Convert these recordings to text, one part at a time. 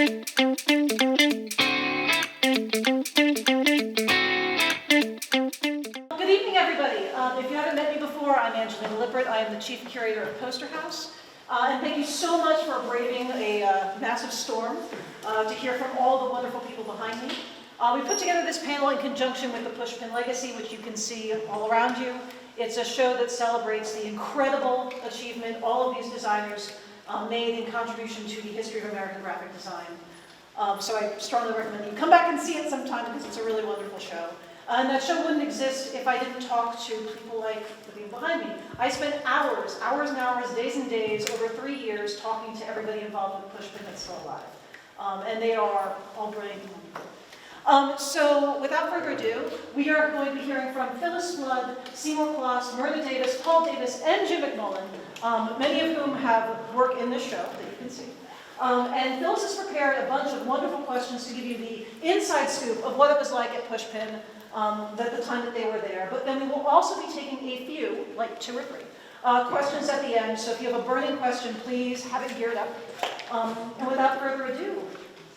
I am the Chief Curator of Poster House. And thank you so much for braving a massive storm to hear from all the wonderful people behind me. We put together this panel in conjunction with the Pushpin Legacy, which you can see all around you. It's a show that celebrates the incredible achievement all of these designers made in contribution to the history of American graphic design. So I strongly recommend that you come back and see it sometime because it's a really wonderful show. And that show wouldn't exist if I didn't talk to people like the people behind me. I spent hours and hours, days and days, over 3 years talking to everybody involved with Pushpin that's still alive. And they are all brilliant and wonderful. So without further ado, we are going to be hearing from Phyllis Feder, Seymour Chwast, Myrna Davis, Paul Davis, and Jim McMullan, many of whom have work in this show that you can see. And Phyllis has prepared a bunch of wonderful questions to give you the inside scoop of what it was like at Pushpin at the time that they were there. But then we will also be taking a few, like 2 or 3, questions at the end. So if you have a burning question, please have it geared up. And without further ado,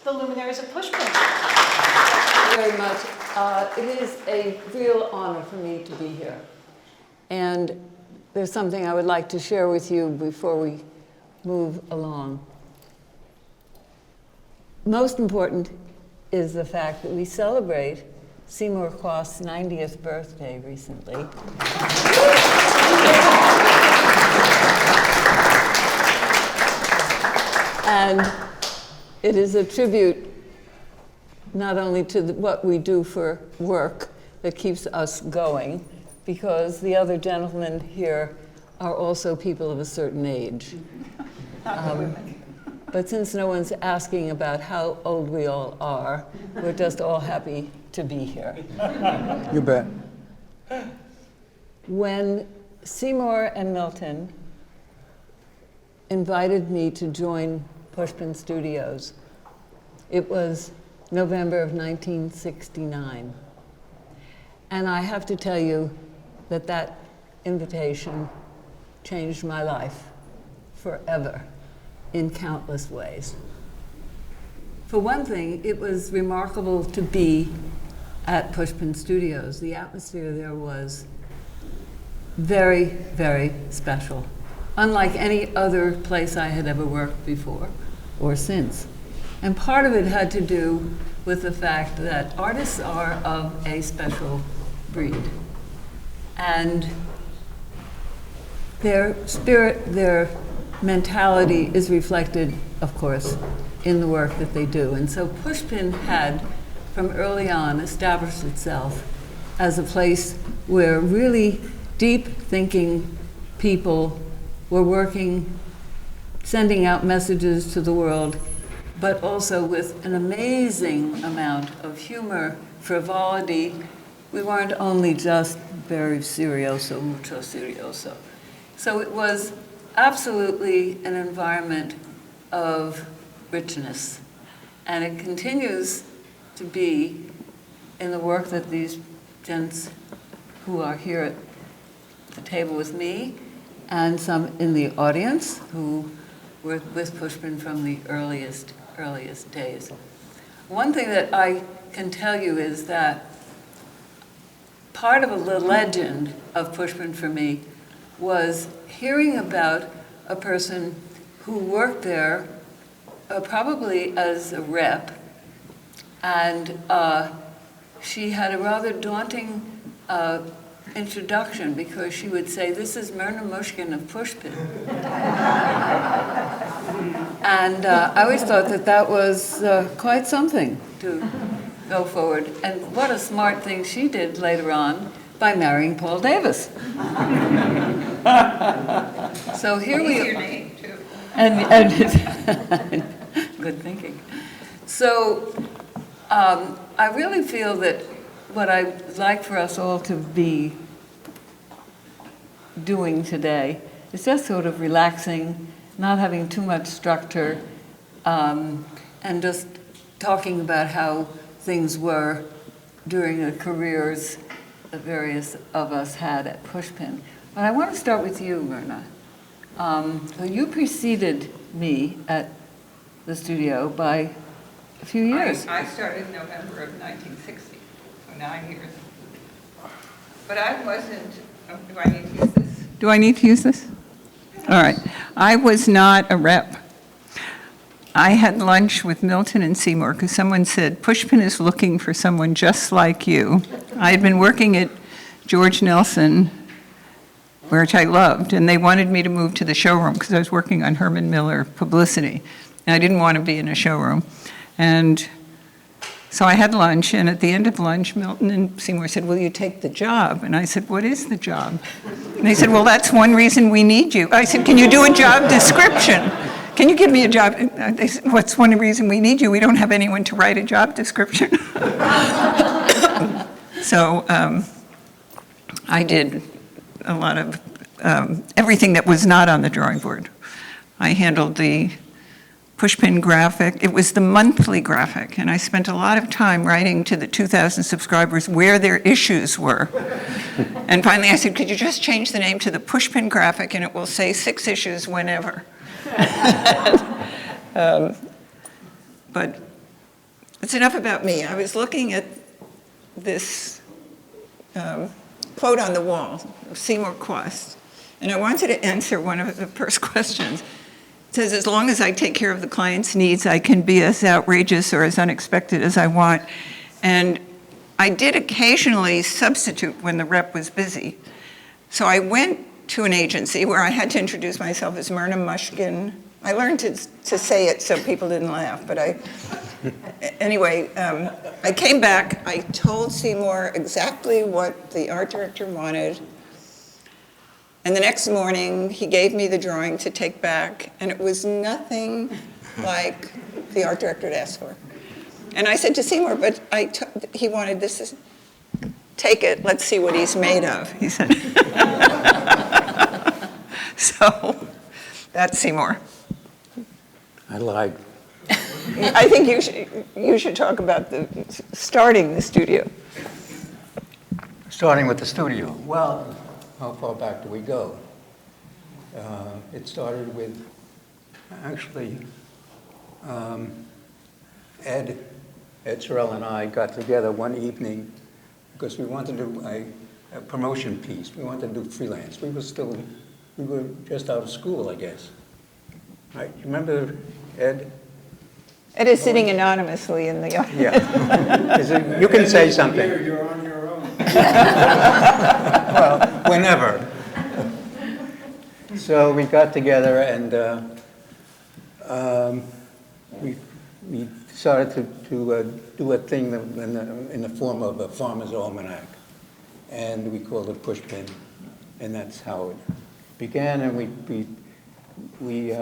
the luminaries of Pushpin. Thank you very much. It is a real honor for me to be here. And there's something I would like to share with you before we move along. Most important is the fact that we celebrate Seymour Chwast's 90th birthday recently. And it is a tribute not only to what we do for work that keeps us going, because the other gentlemen here are also people of a certain age. But since no one's asking about how old we all are, we're just all happy to be here. You bet. When Seymour and Milton invited me to join Pushpin Studios, it was November of 1969. And I have to tell you that that invitation changed my life forever in countless ways. For one thing, it was remarkable to be at Pushpin Studios. The atmosphere there was very, very special, unlike any other place I had ever worked before or since. And part of it had to do with the fact that artists are of a special breed. And their spirit, their mentality is reflected, of course, in the work that they do. And so Pushpin had, from early on, established itself as a place where really deep thinking people were working, sending out messages to the world, but also with an amazing amount of humor, frivolity. We weren't only just very serioso, mucho serioso. So it was absolutely an environment of richness. And it continues to be in the work that these gents who are here at the table with me, and some in the audience who were with Pushpin from the earliest days. One thing that I can tell you is that part of the legend of Pushpin for me was hearing about a person who worked there probably as a rep, and she had a rather daunting introduction because she would say, "This is Myrna Mushkin of Pushpin." And I always thought that that was quite something to go forward. And what a smart thing she did later on by marrying Paul Davis. So here we are. And good thinking. So I really feel that what I'd like for us all to be doing today is just sort of relaxing, not having too much structure, and just talking about how things were during the careers the various of us had at Pushpin. But I want to start with you, Myrna. So you preceded me at the studio by a few years. I started in November of 1960, so 9 years. But I wasn't, do I need to use this? Do I need to use this? All right. I was not a rep. I had lunch with Milton and Seymour because someone said, Pushpin is looking for someone just like you. I had been working at George Nelson, which I loved, and they wanted me to move to the showroom because I was working on Herman Miller publicity, and I didn't want to be in a showroom. And so I had lunch, and at the end of lunch, Milton and Seymour said, will you take the job? And I said, what is the job? And they said, well, that's one reason we need you. I said, can you do a job description? Can you give me a job? And they said, what's one reason we need you? We don't have anyone to write a job description. So I did a lot of everything that was not on the drawing board. I handled the Pushpin graphic. It was the monthly graphic, and I spent a lot of time writing to the 2,000 subscribers where their issues were. And finally I said, could you just change the name to the Pushpin graphic and it will say 6 issues whenever. But it's enough about me. I was looking at this quote on the wall of Seymour Chwast, and I wanted to answer one of the first questions. It says, as long as I take care of the client's needs, I can be as outrageous or as unexpected as I want. And I did occasionally substitute when the rep was busy. So I went to an agency where I had to introduce myself as Myrna Mushkin. I learned to say it so people didn't laugh, but anyway, I came back, I told Seymour exactly what the art director wanted, and the next morning he gave me the drawing to take back, and it was nothing like the art director had asked for. And I said to Seymour, but he wanted this, take it, let's see what he's made of, he said. So, that's Seymour. I lied. I think you should talk about starting the studio. Starting with the studio. Well, how far back do we go? It started with, actually, Ed Sorrell and I got together one evening because we wanted to do a promotion piece. We wanted to do freelance. We were just out of school, I guess. Right? You remember Ed? Ed is sitting anonymously in the audience. Yeah. You can say something. You're on your own. Well, whenever. So we got together and we started to do a thing in the form of a farmer's almanac, and we called it Pushpin, and that's how it began. And we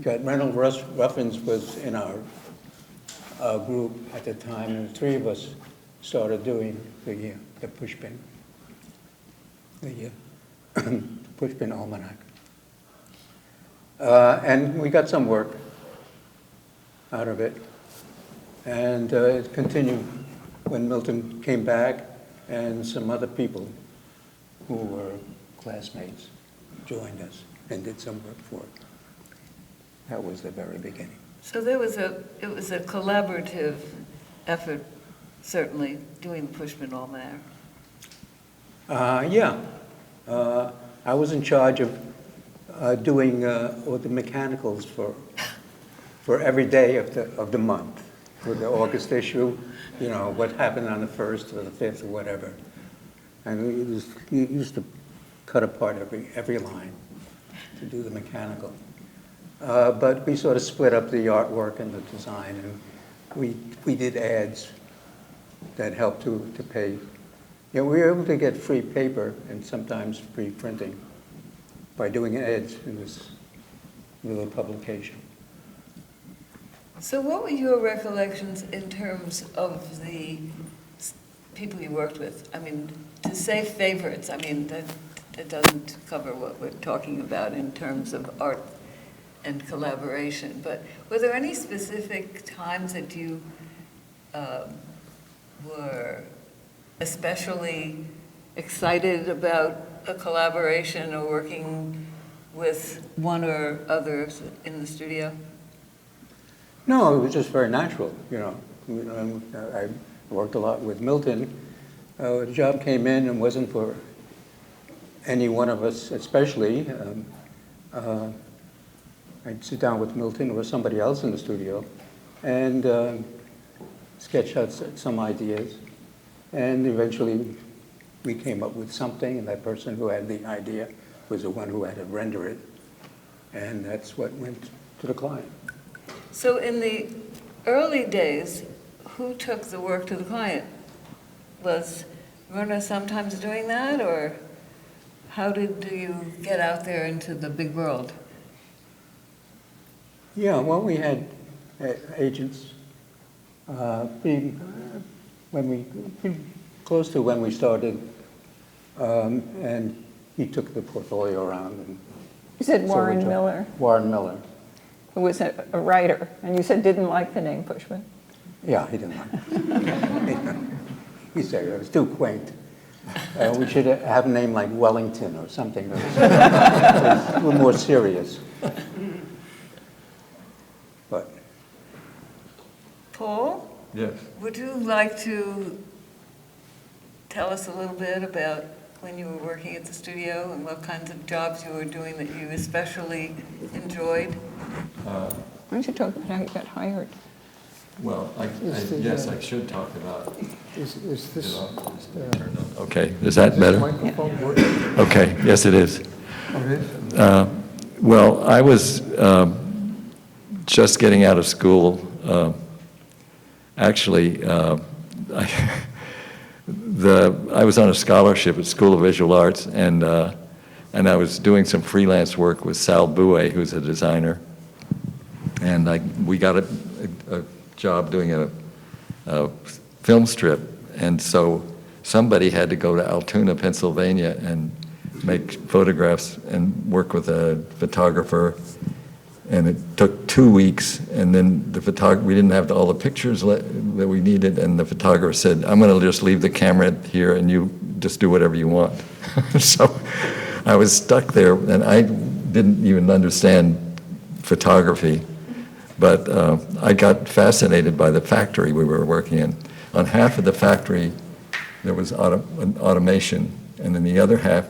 got Reynolds Ruffins was in our group at the time, and the 3 of us started doing the Pushpin, the Pushpin almanac, and we got some work out of it, and it continued when Milton came back, and some other people who were classmates joined us and did some work for it. That was the very beginning. So it was a collaborative effort, certainly, doing the Pushpin Almanac. Yeah. I was in charge of doing all the mechanicals for every day of the month. For the August issue, you know, what happened on the 1st or the 5th or whatever. And we used to cut apart every line to do the mechanical. But we sort of split up the artwork and the design, and we did ads that helped to pay. You know, we were able to get free paper and sometimes free printing by doing ads in this little publication. So what were your recollections in terms of the people you worked with? I mean, to say favorites, I mean, that doesn't cover what we're talking about in terms of art and collaboration, but were there any specific times that you were especially excited about a collaboration or working with one or others in the studio? No, it was just very natural, you know. I worked a lot with Milton. The job came in and wasn't for any one of us especially. I'd sit down with Milton or somebody else in the studio and sketch out some ideas. And eventually we came up with something, and that person who had the idea was the one who had to render it. And that's what went to the client. So in the early days, who took the work to the client? Was Myrna sometimes doing that, or how did you get out there into the big world? Yeah, well, we had agents close to when we started, and he took the portfolio around. And You said so Warren Miller, Warren Miller. who was a writer, and you said didn't like the name Pushman. Yeah, he didn't like it. He said it was too quaint. We should have a name like Wellington or something that was a little more serious. But Paul, Yes. would you like to tell us a little bit about when you were working at the studio and what kinds of jobs you were doing that you especially enjoyed? Why don't you talk about how you got hired? Well, yes, I should talk about. Is this Okay, is that better? microphone working? Okay, yes, it is. Oh, it is? Well, I was just getting out of school. Actually, I was on a scholarship at School of Visual Arts, and I was doing some freelance work with Sal Bouet, who's a designer. And we got a job doing a film strip, and so somebody had to go to Altoona, Pennsylvania, and make photographs and work with a photographer. And it took 2 weeks, and then we didn't have all the pictures that we needed, and the photographer said, "I'm going to just leave the camera here, and you just do whatever you want." So I was stuck there, and I didn't even understand photography, but I got fascinated by the factory we were working in. On half of the factory, there was automation, and then the other half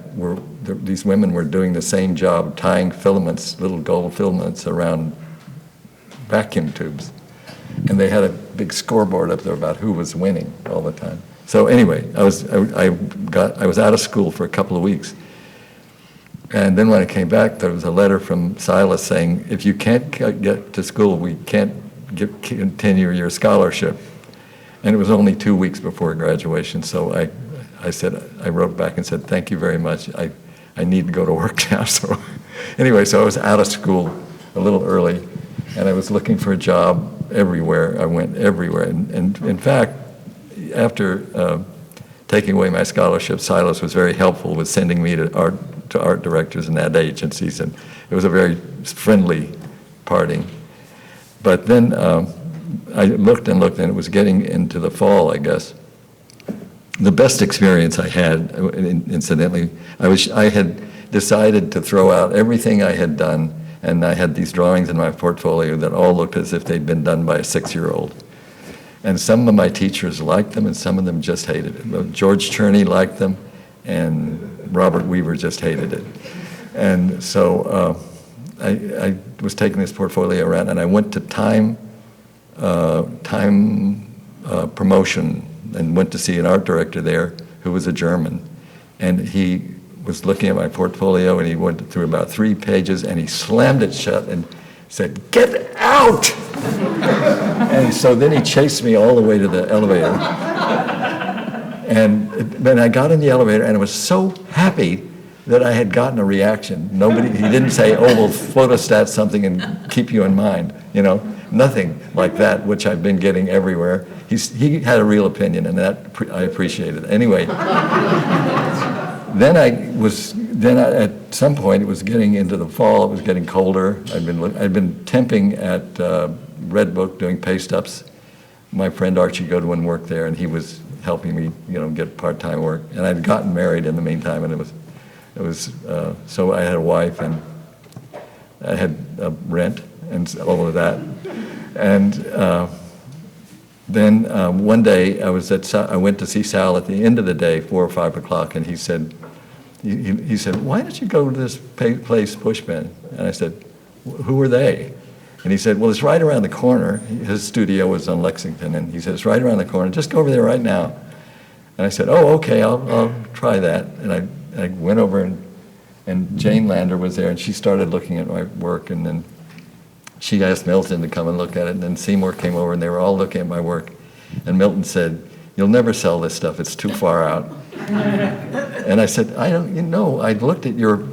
these women were doing the same job, tying filaments, little gold filaments around vacuum tubes. And they had a big scoreboard up there about who was winning all the time. So anyway, I was out of school for a couple of weeks. And then when I came back, there was a letter from Silas saying, if you can't get to school, we can't continue your scholarship. And it was only 2 weeks before graduation, so I wrote back and said, thank you very much. I need to go to work now. So anyway, so I was out of school a little early, and I was looking for a job everywhere. I went everywhere. And in fact, after taking away my scholarship, Silas was very helpful with sending me to art directors and ad agencies, and it was a very friendly parting. But then I looked and looked, and it was getting into the fall, I guess. The best experience I had, incidentally, I had decided to throw out everything I had done, and I had these drawings in my portfolio that all looked as if they'd been done by a 6-year-old. And some of my teachers liked them, and some of them just hated it. George Cherney liked them, and Robert Weaver just hated it. And so I was taking this portfolio around, and I went to Time Promotion and went to see an art director there who was a German. And he was looking at my portfolio, and he went through about 3 pages, and he slammed it shut and said, "Get out!" And so then he chased me all the way to the elevator. And then I got in the elevator, and I was so happy that I had gotten a reaction. He didn't say, "Oh, we'll photostat something and keep you in mind," nothing like that, which I've been getting everywhere. He had a real opinion, and that I appreciated. Anyway, then at some point, it was getting into the fall. It was getting colder. I'd been temping at Red Book doing paste-ups. My friend Archie Goodwin worked there, and he was helping me, get part-time work. And I'd gotten married in the meantime, and so I had a wife, and I had a rent, and all of that. And then one day I went to see Sal at the end of the day, 4 or 5 o'clock, and he said, why don't you go to this place, Pushpin? And I said, who are they? And he said, well, it's right around the corner. His studio was on Lexington, and he said, it's right around the corner. Just go over there right now. And I said, oh, okay, I'll try that. And I went over, and Jane Lander was there, and she started looking at my work, and then she asked Milton to come and look at it, and then Seymour came over, and they were all looking at my work. And Milton said, you'll never sell this stuff, it's too far out. And I said, I looked at your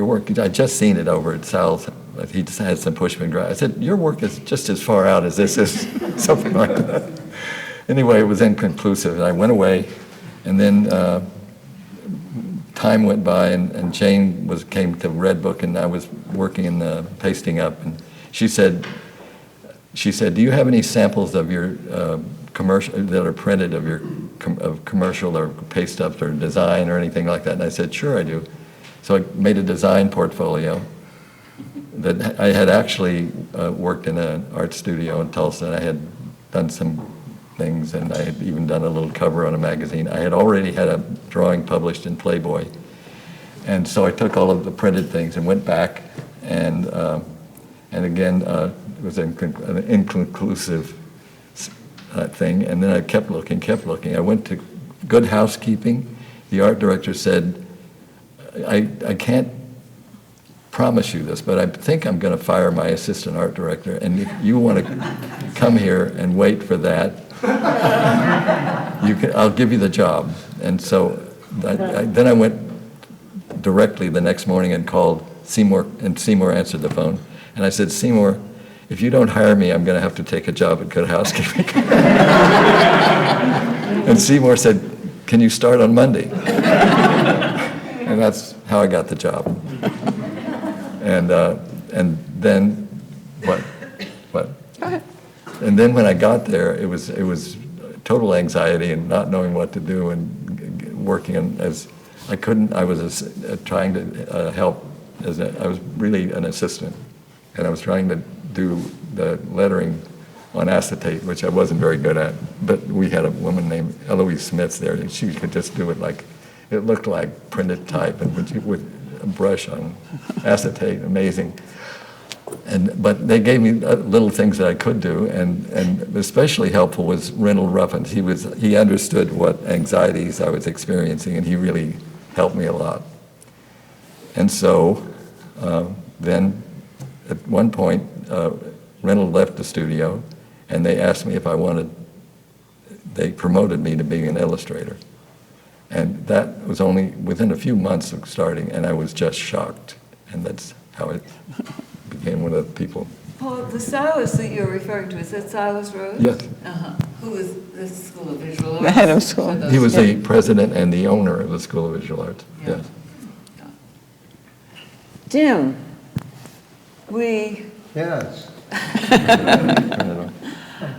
work, I'd just seen it over at Sal's. He just had some Pushpin grass. I said, your work is just as far out as this is, something like that. Anyway, it was inconclusive, and I went away, and then time went by, and Jane came to Red Book, and I was working in the pasting up, and she said, do you have any samples of your commercial that are printed of your commercial or paste ups or design or anything like that? And I said, sure I do. So I made a design portfolio that I had actually worked in an art studio in Tulsa, and I had done some things, and I had even done a little cover on a magazine. I had already had a drawing published in Playboy. And so I took all of the printed things and went back, and again, it was an inconclusive thing, and then I kept looking. I went to Good Housekeeping. The art director said, I can't promise you this, but I think I'm going to fire my assistant art director, and if you want to come here and wait for that, I'll give you the job. And so then I went directly the next morning and called Seymour, and Seymour answered the phone. And I said, Seymour, if you don't hire me, I'm going to have to take a job at Good Housekeeping. And Seymour said, can you start on Monday? And that's how I got the job. And then what? Go ahead. And then when I got there, it was total anxiety and not knowing what to do, and working as I couldn't. I was trying to help I was really an assistant, and I was trying to do the lettering on acetate, which I wasn't very good at. But we had a woman named Eloise Smith there, and she could just do it like it looked like printed type, and with a brush on acetate, amazing. But they gave me little things that I could do, and especially helpful was Reynold Ruffins. He understood what anxieties I was experiencing, and he really helped me a lot. And so then at one point, Reynold left the studio, and they asked me if they promoted me to being an illustrator. And that was only within a few months of starting, and I was just shocked. And that's how it became one of the people. Paul, the stylist that you're referring to, is that Silas Rhodes? Yes. Who was the School of Visual Arts? The head of school. He was the president and the owner of the School of Visual Arts. Yeah. Yes. Jim, Yes.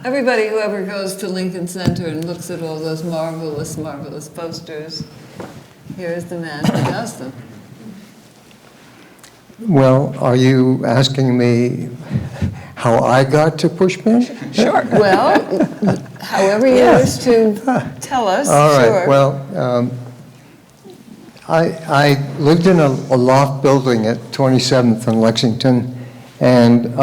everybody who ever goes to Lincoln Center and looks at all those marvelous, marvelous posters, here's the man who does them. Well, are you asking me how I got to Pushpin? Sure. Well, however you wish to tell us, All right, sure. well, I lived in a loft building at 27th and Lexington, and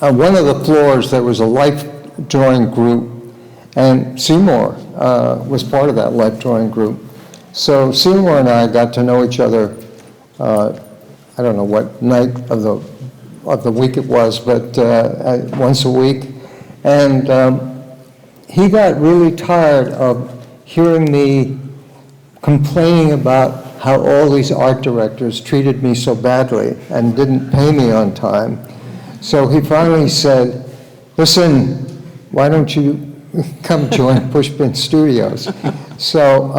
one of the floors there was a life drawing group, and Seymour was part of that life drawing group. So Seymour and I got to know each other. I don't know what night of the week it was, but once a week, and he got really tired of hearing me complaining about how all these art directors treated me so badly and didn't pay me on time. So he finally said, listen, why don't you come join Pushpin Studios? So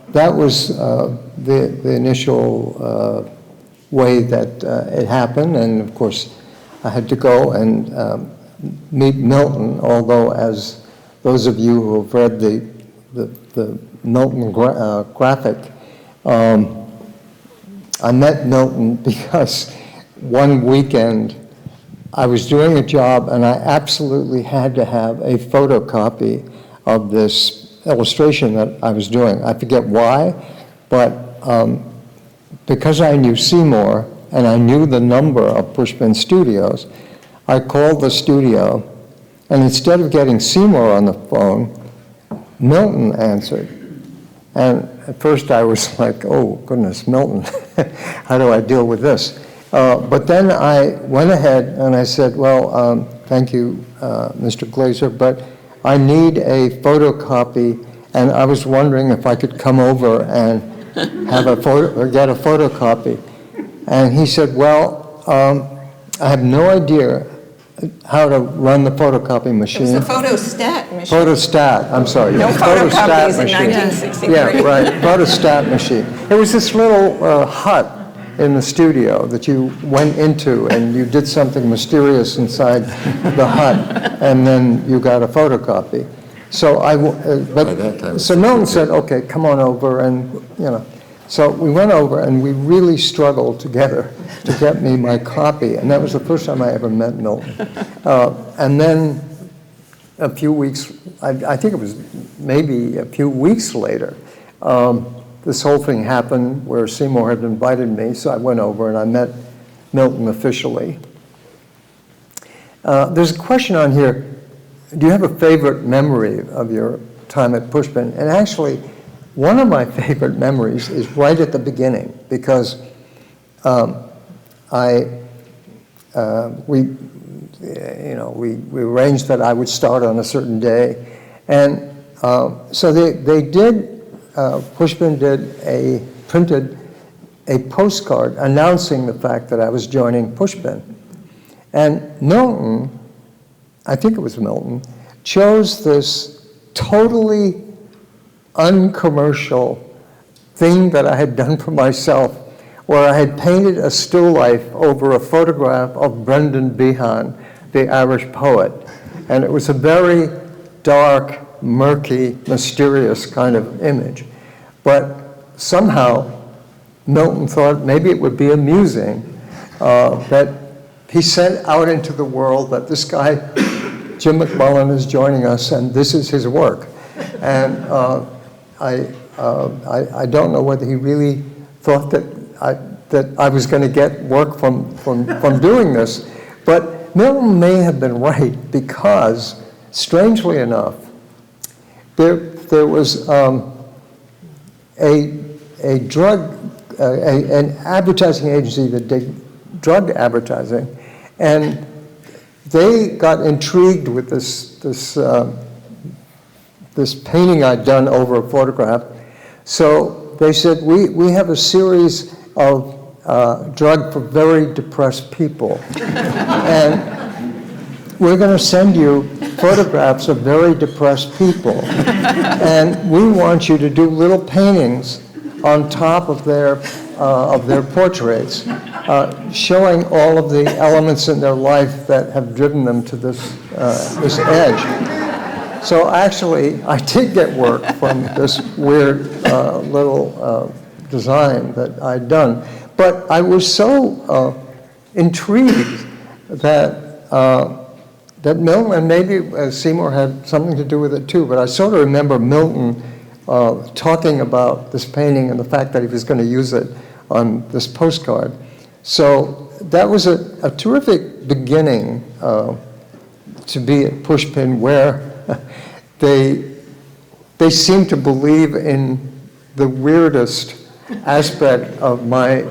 that was the initial way that it happened, and of course I had to go and meet Milton, although as those of you who have read the Milton graphic, I met Milton because one weekend, I was doing a job and I absolutely had to have a photocopy of this illustration that I was doing. I forget why, but because I knew Seymour and I knew the number of Pushpin Studios, I called the studio, and instead of getting Seymour on the phone, Milton answered. And at first I was like, oh goodness, Milton, how do I deal with this? But then I went ahead and I said, well, thank you, Mr. Glazer, but I need a photocopy, and I was wondering if I could come over and have a photo, or get a photocopy. And he said, well, I have no idea how to run the photocopy machine. It was a photostat machine. Photostat, I'm sorry. No photocopies in 1963. Yeah, right, photostat machine. It was this little hut in the studio that you went into and you did something mysterious inside the hut, and then you got a photocopy. So so Milton said, okay, come on over, and so we went over and we really struggled together to get me my copy, and that was the first time I ever met Milton. And then a few weeks, I think it was maybe a few weeks later, this whole thing happened where Seymour had invited me, so I went over and I met Milton officially. There's a question on here, do you have a favorite memory of your time at Pushpin? And actually, one of my favorite memories is right at the beginning, because we arranged that I would start on a certain day, and so they did. Pushpin printed a postcard announcing the fact that I was joining Pushpin, and Milton, I think it was Milton, chose this totally uncommercial thing that I had done for myself, where I had painted a still life over a photograph of Brendan Behan, the Irish poet. And it was a very dark, murky, mysterious kind of image. But somehow, Milton thought maybe it would be amusing that he sent out into the world that this guy, Jim McMullan, is joining us, and this is his work. And I don't know whether he really thought that I was going to get work from doing this, but Milton may have been right, because strangely enough, there was an advertising agency that did drug advertising, and they got intrigued with this painting I'd done over a photograph. So they said, we have a series of drug for very depressed people. And we're going to send you photographs of very depressed people. And we want you to do little paintings on top of their portraits, showing all of the elements in their life that have driven them to this edge. So actually, I did get work from this weird little design that I'd done. But I was so intrigued that Milton, and maybe Seymour had something to do with it too, but I sort of remember Milton talking about this painting and the fact that he was going to use it on this postcard. So that was a terrific beginning to be at Pushpin, where they seem to believe in the weirdest aspect of my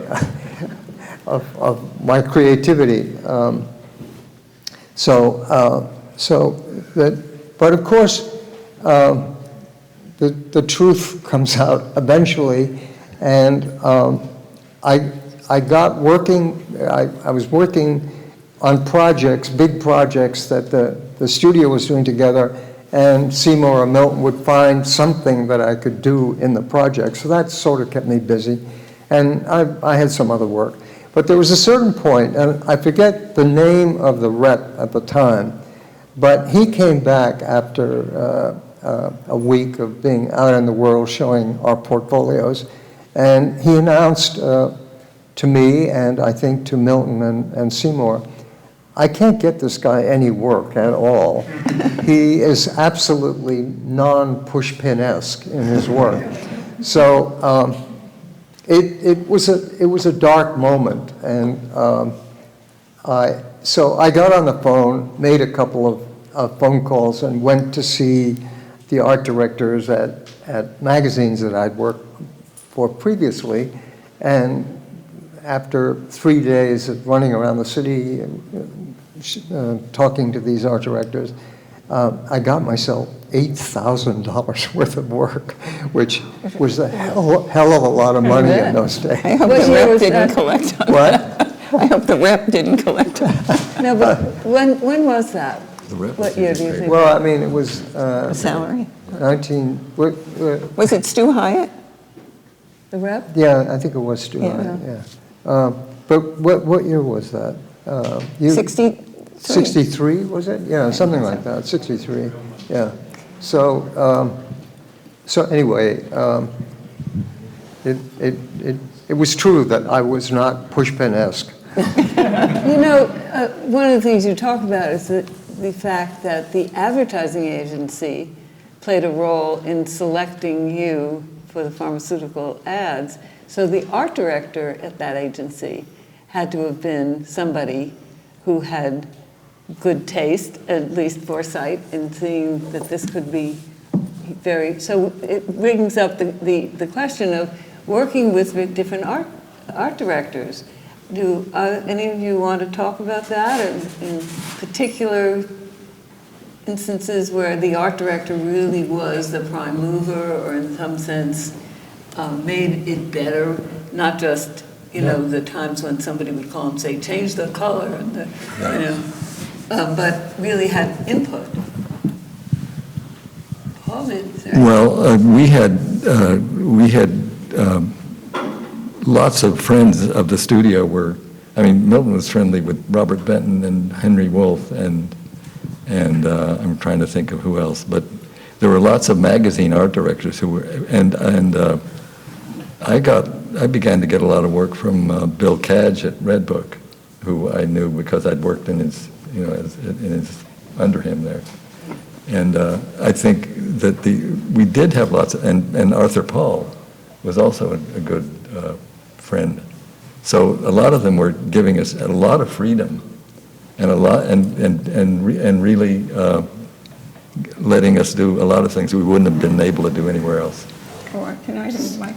creativity. But of course, the truth comes out eventually, and I got working. I was working on projects, big projects that the studio was doing together, and Seymour or Milton would find something that I could do in the project. So that sort of kept me busy. And I had some other work. But there was a certain point, and I forget the name of the rep at the time, but he came back after a week of being out in the world showing our portfolios, and he announced to me and I think to Milton and Seymour, I can't get this guy any work at all. He is absolutely non-Pushpin-esque in his work. So it was a dark moment, and so I got on the phone, made a couple of phone calls, and went to see the art directors at magazines that I'd worked for previously, and after 3 days of running around the city talking to these art directors, I got myself $8,000 worth of work, which was a hell of a lot of money in those days. I hope What the year rep was didn't that? collect on What? that. I hope the rep didn't collect on that. No, but when was that? The rep What was year his do you favorite. think? Well, I mean, it was Salary. 19, Was it Stu Hyatt? The rep? yeah, I think it was Stu Yeah. Hyatt, yeah. But what year was that? 63. 63, was it? Yeah, something like that, 63, yeah. So, so anyway, it was true that I was not Pushpin-esque. You know, one of the things you talk about is the fact that the advertising agency played a role in selecting you for the pharmaceutical ads. So the art director at that agency had to have been somebody who had good taste, at least foresight, in seeing that this could be very, so it brings up the question of working with different art directors. Do any of you want to talk about that, in particular instances where the art director really was the prime mover, or in some sense made it better, not just, you know, the times when somebody would call and say, change the color, and the, you know, but really had input? Paul, is there- Well, we had lots of friends of the studio were, I mean, Milton was friendly with Robert Benton and Henry Wolfe, and I'm trying to think of who else, but there were lots of magazine art directors who were, I began to get a lot of work from Bill Cadge at Redbook, who I knew because I'd worked in his, you know, under him there. And I think that we did have lots of, and Arthur Paul was also a good friend. So a lot of them were giving us a lot of freedom, and really letting us do a lot of things we wouldn't have been able to do anywhere else. Or can I do my?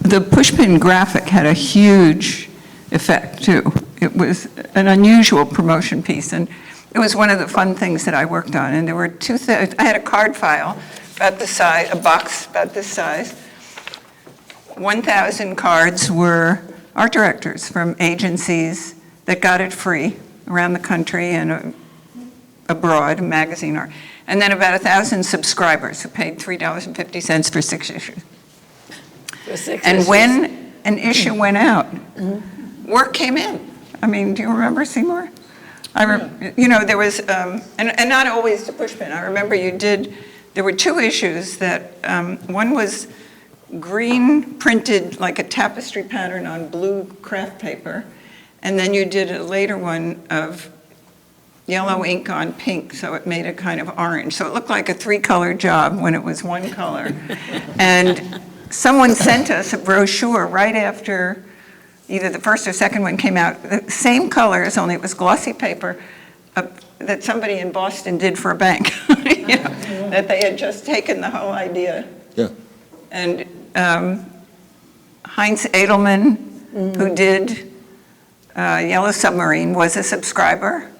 The pushpin graphic had a huge effect too. It was an unusual promotion piece, and it was one of the fun things that I worked on. And there were I had a card file about this size, a box about this size. 1,000 cards were art directors from agencies that got it free around the country and abroad, magazine art. And then about 1,000 subscribers who paid $3.50 for 6 issues. And when an issue went out, work came in. I mean, do you remember, Seymour? You know, there was, and not always to pushpin. I remember there were 2 issues that, one was green printed like a tapestry pattern on blue craft paper, and then you did a later one of yellow ink on pink, so it made a kind of orange. So it looked like a 3-color job when it was 1 color. And someone sent us a brochure right after either the first or second one came out, the same colors, only it was glossy paper, that somebody in Boston did for a bank, you know, that they had just taken the whole idea. Yeah. And Heinz Edelman, who did Yellow Submarine, was a subscriber.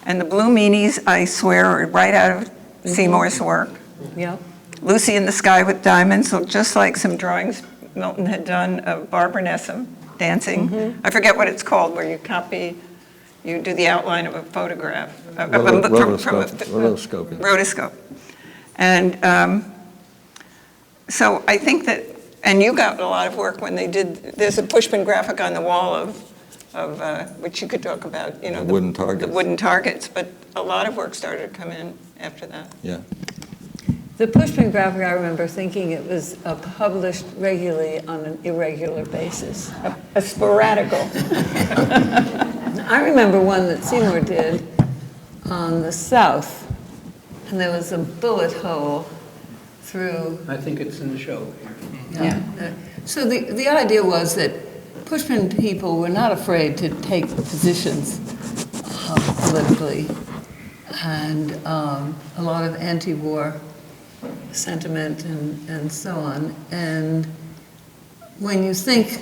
And the Blue Meanies, I swear, are right out of Seymour's work. Yeah. Lucy in the Sky with Diamonds looked just like some drawings Milton had done of Barbara Nessum dancing. I forget what it's called, where you do the outline of a photograph. Rotoscoping. Rotoscope. And so I think that, and you got a lot of work when they did, there's a pushpin graphic on the wall of which you could talk about, you know. The wooden targets. The wooden targets, but a lot of work started to come in after that. Yeah. The pushpin graphic, I remember thinking it was published regularly on an irregular basis. A sporadical. I remember one that Seymour did on the south, and there was a bullet hole through. I think it's in the show here. Yeah. So the idea was that pushpin people were not afraid to take positions politically, and a lot of anti-war sentiment and so on. And when you think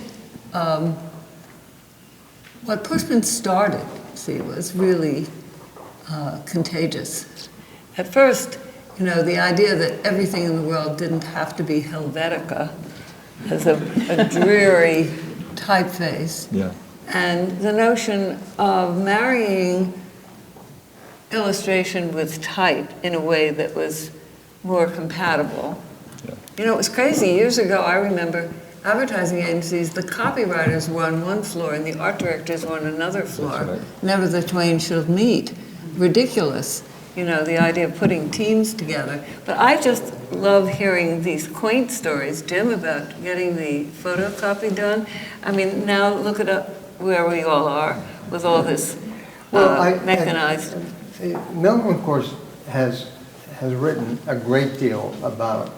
what pushpin started, see, was really contagious. At first, you know, the idea that everything in the world didn't have to be Helvetica as a dreary typeface. Yeah. And the notion of marrying illustration with type in a way that was more compatible. Yeah. You know, it was crazy. Years ago, I remember advertising agencies, the copywriters were on one floor and the art directors were on another floor. That's right. Never the twain shall meet. Ridiculous. You know, the idea of putting teams together. But I just love hearing these quaint stories, Jim, about getting the photocopy done. I mean, now look at where we all are with all this mechanized. Milton, of course, has written a great deal about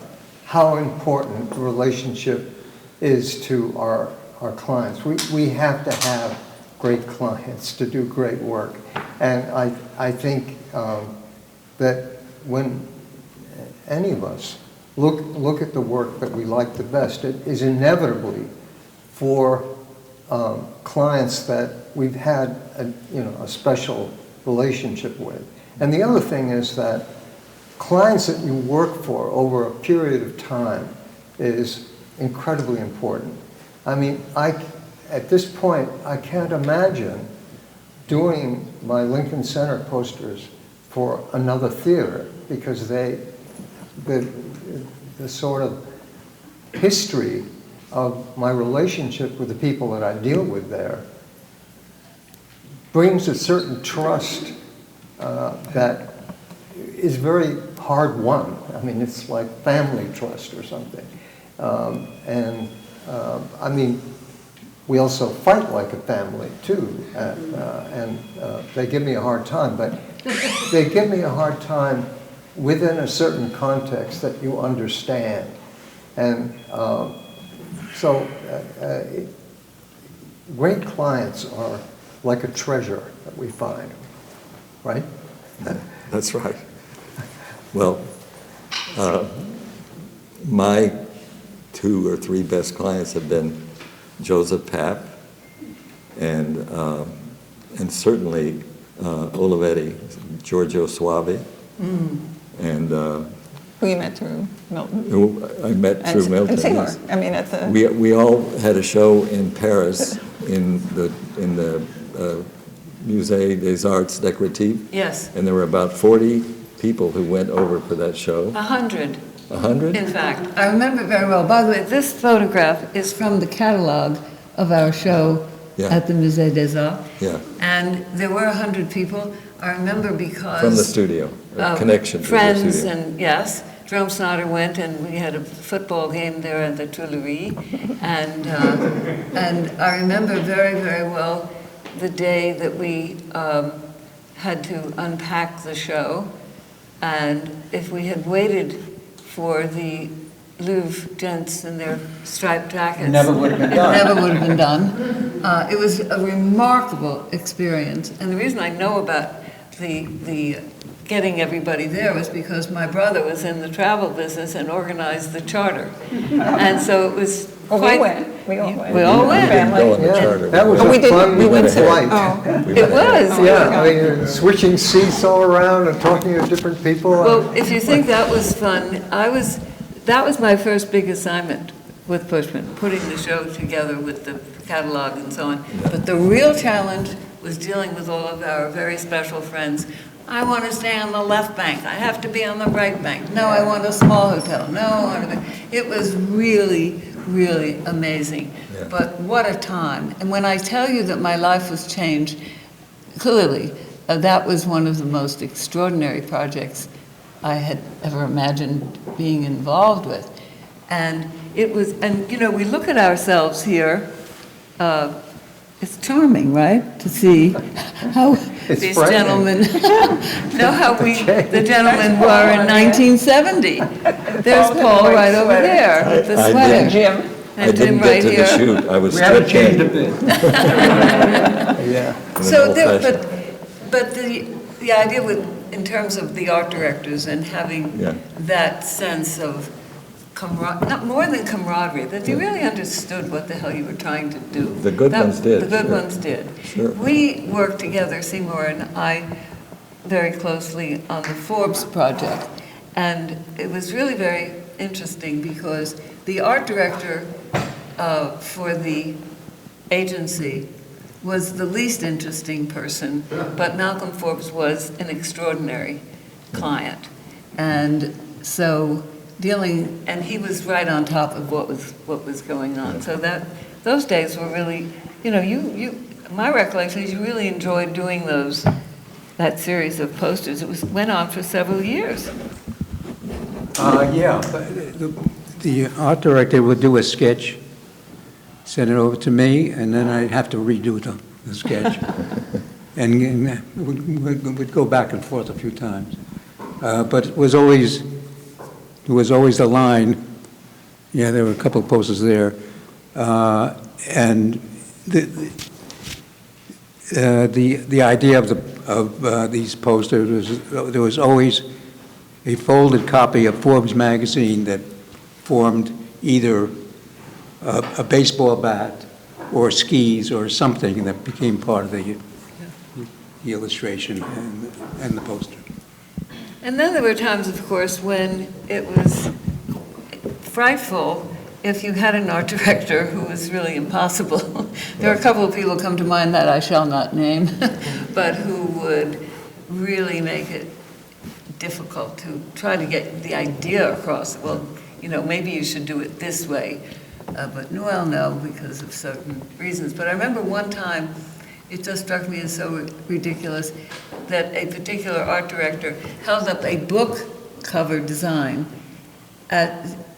how important the relationship is to our clients. We have to have great clients to do great work. And I think that when any of us look at the work that we like the best, it is inevitably for clients that we've had a special relationship with. And the other thing is that clients that you work for over a period of time is incredibly important. I mean, at this point, I can't imagine doing my Lincoln Center posters for another theater because the sort of history of my relationship with the people that I deal with there brings a certain trust that is very hard won. I mean, it's like family trust or something. I mean, we also fight like a family too, and they give me a hard time, but they give me a hard time within a certain context that you understand. And so great clients are like a treasure that we find, right? That's right. Well, my 2 or 3 best clients have been Joseph Papp and certainly Olivetti, Giorgio Suavi, and Who you met through Milton. who I met through Milton. And Seymour. Yes. I mean, at the. We all had a show in Paris in the Musée des Arts Décoratifs. Yes, And there were about 40 people who went over for that show. 100. 100? In fact, I remember very well. By the way, this photograph is from the catalog of our show Yeah. at the Musée des Arts. Yeah, And there were 100 people. I remember because... from the studio, a connection to the friends studio. and, yes, Jerome Snyder went and we had a football game there at the Tuileries. And I remember very, very well the day that we had to unpack the show. And if we had waited for the Louvre gents in their striped jackets. It never would have been done. It never would have been done. It was a remarkable experience. And the reason I know about the getting everybody there was because my brother was in the travel business and organized the charter. And so it was Well, quite... we went. We all went. We all We went. didn't go on the Yeah, charter. that was Oh, we a didn't. fun We went to- flight. Oh. We It went- was. Yeah, I mean, switching seats all around and talking to different people. Well, if you think that was fun, that was my first big assignment with Pushman, putting the show together with the catalog and so on. But the real challenge was dealing with all of our very special friends. I want to stay on the left bank. I have to be on the right bank. No, I want a small hotel. No, I want to be. It was really, really amazing. Yeah. But what a time. And when I tell you that my life was changed, clearly, that was one of the most extraordinary projects I had ever imagined being involved with. And it was, and you know, we look at ourselves here, it's charming, right? To see how It's these frightening. gentlemen, know how the gentlemen were in 1970. There's Paul right over there with the I sweater. didn't- Jim. I And Jim didn't right get to the here. shoot. I was We still haven't changed a 10. bit. Yeah. So there, but the idea with, in terms of the art directors and having Yeah. that sense of not more than camaraderie, that they really understood what the hell you were trying to do. The good ones did, The good sure. ones did. Sure. We worked together, Seymour and I, very closely on the Forbes project. And it was really very interesting because the art director for the agency was the least interesting person, but Malcolm Forbes was an extraordinary client. And so and he was right on top of what was going on. So those days were really, you know, my recollection is you really enjoyed doing that series of posters. Went on for several years. Yeah, but the art director would do a sketch, send it over to me, and then I'd have to redo the sketch. And we'd go back and forth a few times. But there was always the line, yeah, there were a couple of posters there, and the idea of these posters was there was always a folded copy of Forbes magazine that formed either a baseball bat or skis or something that became part of the illustration and the poster. And then there were times, of course, when it was frightful if you had an art director who was really impossible. There are a couple of people come to mind that I shall not name, but who would really make it difficult to try to get the idea across. Well, you know, maybe you should do it this way, but no, because of certain reasons. But I remember one time, it just struck me as so ridiculous that a particular art director held up a book cover design.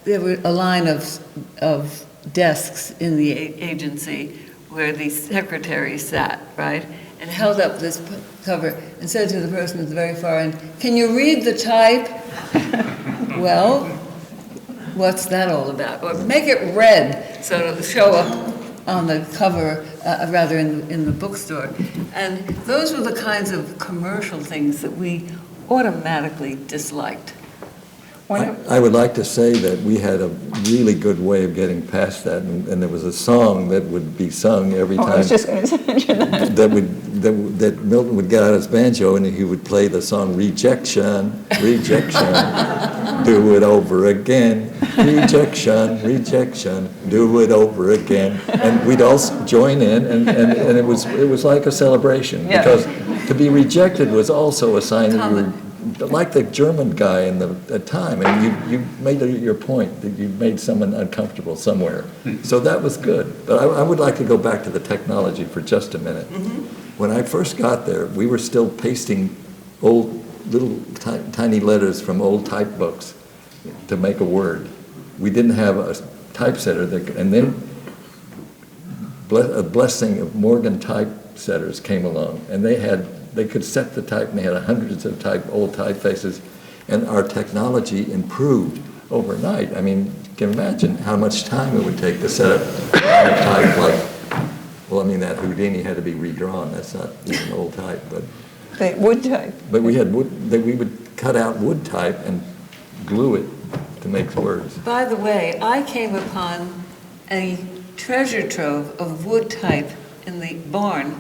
There were a line of desks in the agency where the secretary sat, right? And held up this cover and said to the person at the very far end, "Can you read the type?" Well, what's that all about? Or make it red so it'll show up on the cover, rather in the bookstore. And those were the kinds of commercial things that we automatically disliked. I would like to say that we had a really good way of getting past that, and there was a song that would be sung every time. I was just going to mention that. that Milton would get out his banjo and he would play the song Rejection, Rejection, do it over again, Rejection, do it over again. And we'd all join in, and it was like a celebration, Yeah. because to be rejected was also a sign that you were like the German guy in the time, and you made your point that you made someone uncomfortable somewhere. So that was good. But I would like to go back to the technology for just a minute. When I first got there, we were still pasting old little tiny letters from old type books to make a word. We didn't have a typesetter and then a blessing of Morgan typesetters came along, and they could set the type, and they had hundreds of old typefaces, and our technology improved overnight. I mean, you can imagine how much time it would take to set up a type like, well, I mean, that Houdini had to be redrawn. That's not even old type, but The wood type. we had wood. We would cut out wood type and glue it to make words. By the way, I came upon a treasure trove of wood type in the barn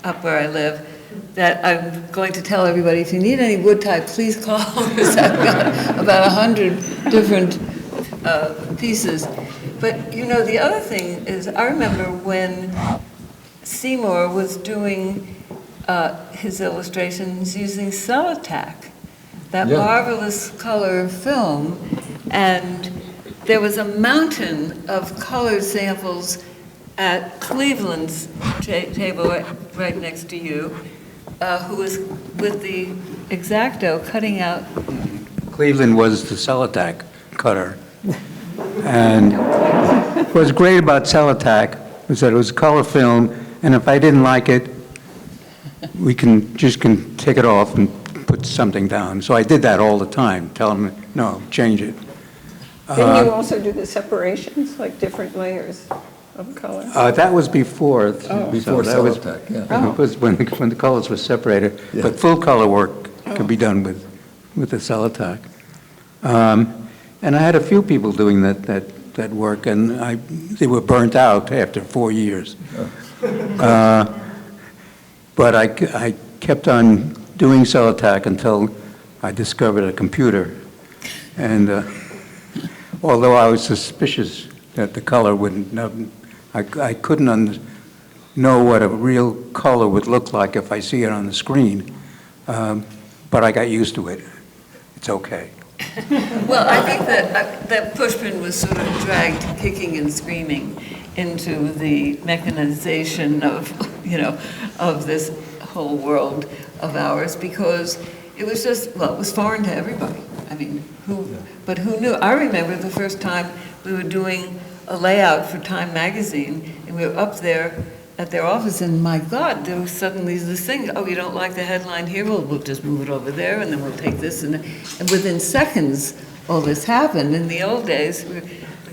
up where I live, that I'm going to tell everybody, if you need any wood type, please call, because I've got about 100 different pieces. But, you know, the other thing is, I remember when Seymour was doing his illustrations using Celotac, that Yeah. marvelous color film, and there was a mountain of colored samples at Cleveland's table right next to you, who was with the X-Acto cutting out Cleveland was the Celotac cutter. And what's great about Celotac was that it was color film, and if I didn't like it, we can take it off and put something down. So I did that all the time, tell them, no, change it. Didn't you also do the separations, like different layers of color? That was before. Before that was- Celotac, yeah. It was when the colors were separated, Yeah. but full color work could be done with the Celotac. And I had a few people doing that work, and they were burnt out after 4 years. But I kept on doing Celotac until I discovered a computer. And although I was suspicious that the color wouldn't, I couldn't know what a real color would look like if I see it on the screen. But I got used to it. It's okay. Well, I think that Pushpin was sort of dragged kicking and screaming into the mechanization of this whole world of ours, because it was just, it was foreign to everybody. I mean, who knew? I remember the first time we were doing a layout for Time magazine, and we were up there at their office, and my God, there was suddenly this thing, oh, you don't like the headline here? Well, we'll just move it over there, and then we'll take this, and within seconds, all this happened. In the old days, the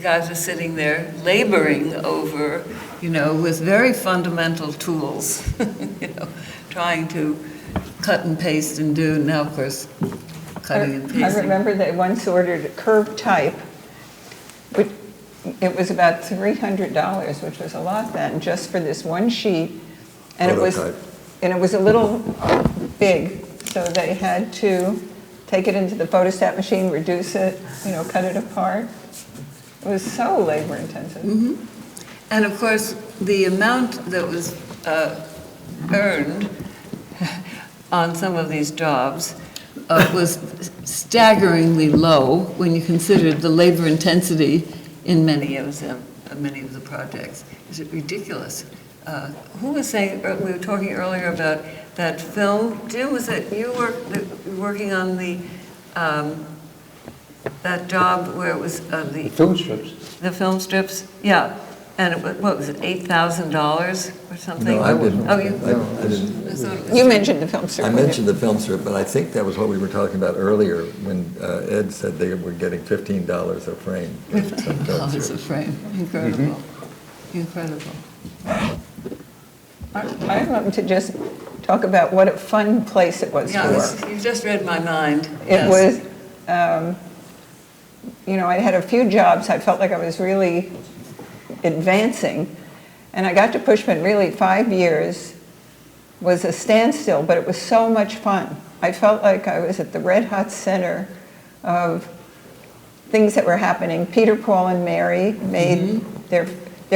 guys were sitting there laboring over, with very fundamental tools, trying to cut and paste and do. Now, of course, cutting and pasting. I remember they once ordered a curved type, but it was about $300, which was a lot then, just for this one sheet. And Prototype. it was a little big, so they had to take it into the photostat machine, reduce it, cut it apart. It was so labor intensive. Mm-hmm. And of course, the amount that was earned on some of these jobs was staggeringly low when you considered the labor intensity in many of the projects. Is it ridiculous? Who was saying, we were talking earlier about that film, Jim, was it you were working on that job where it was the Film strips. the film strips? Yeah, and it was, what was it, $8,000 or something? No, I didn't. Oh, you? I didn't. I thought it was- You mentioned the film strip. I mentioned the film strip, but I think that was what we were talking about earlier when Ed said they were getting $15 a frame. for some film $15 a strip. frame, incredible, incredible. I'd love to just talk about what a fun place it was Yeah, to this- work. you just read my mind. It Yes. was, I had a few jobs, I felt like I was really advancing. And I got to Pushpin, really 5 years was a standstill, but it was so much fun. I felt like I was at the red hot center of things that were happening. Peter, Paul, and Mary made their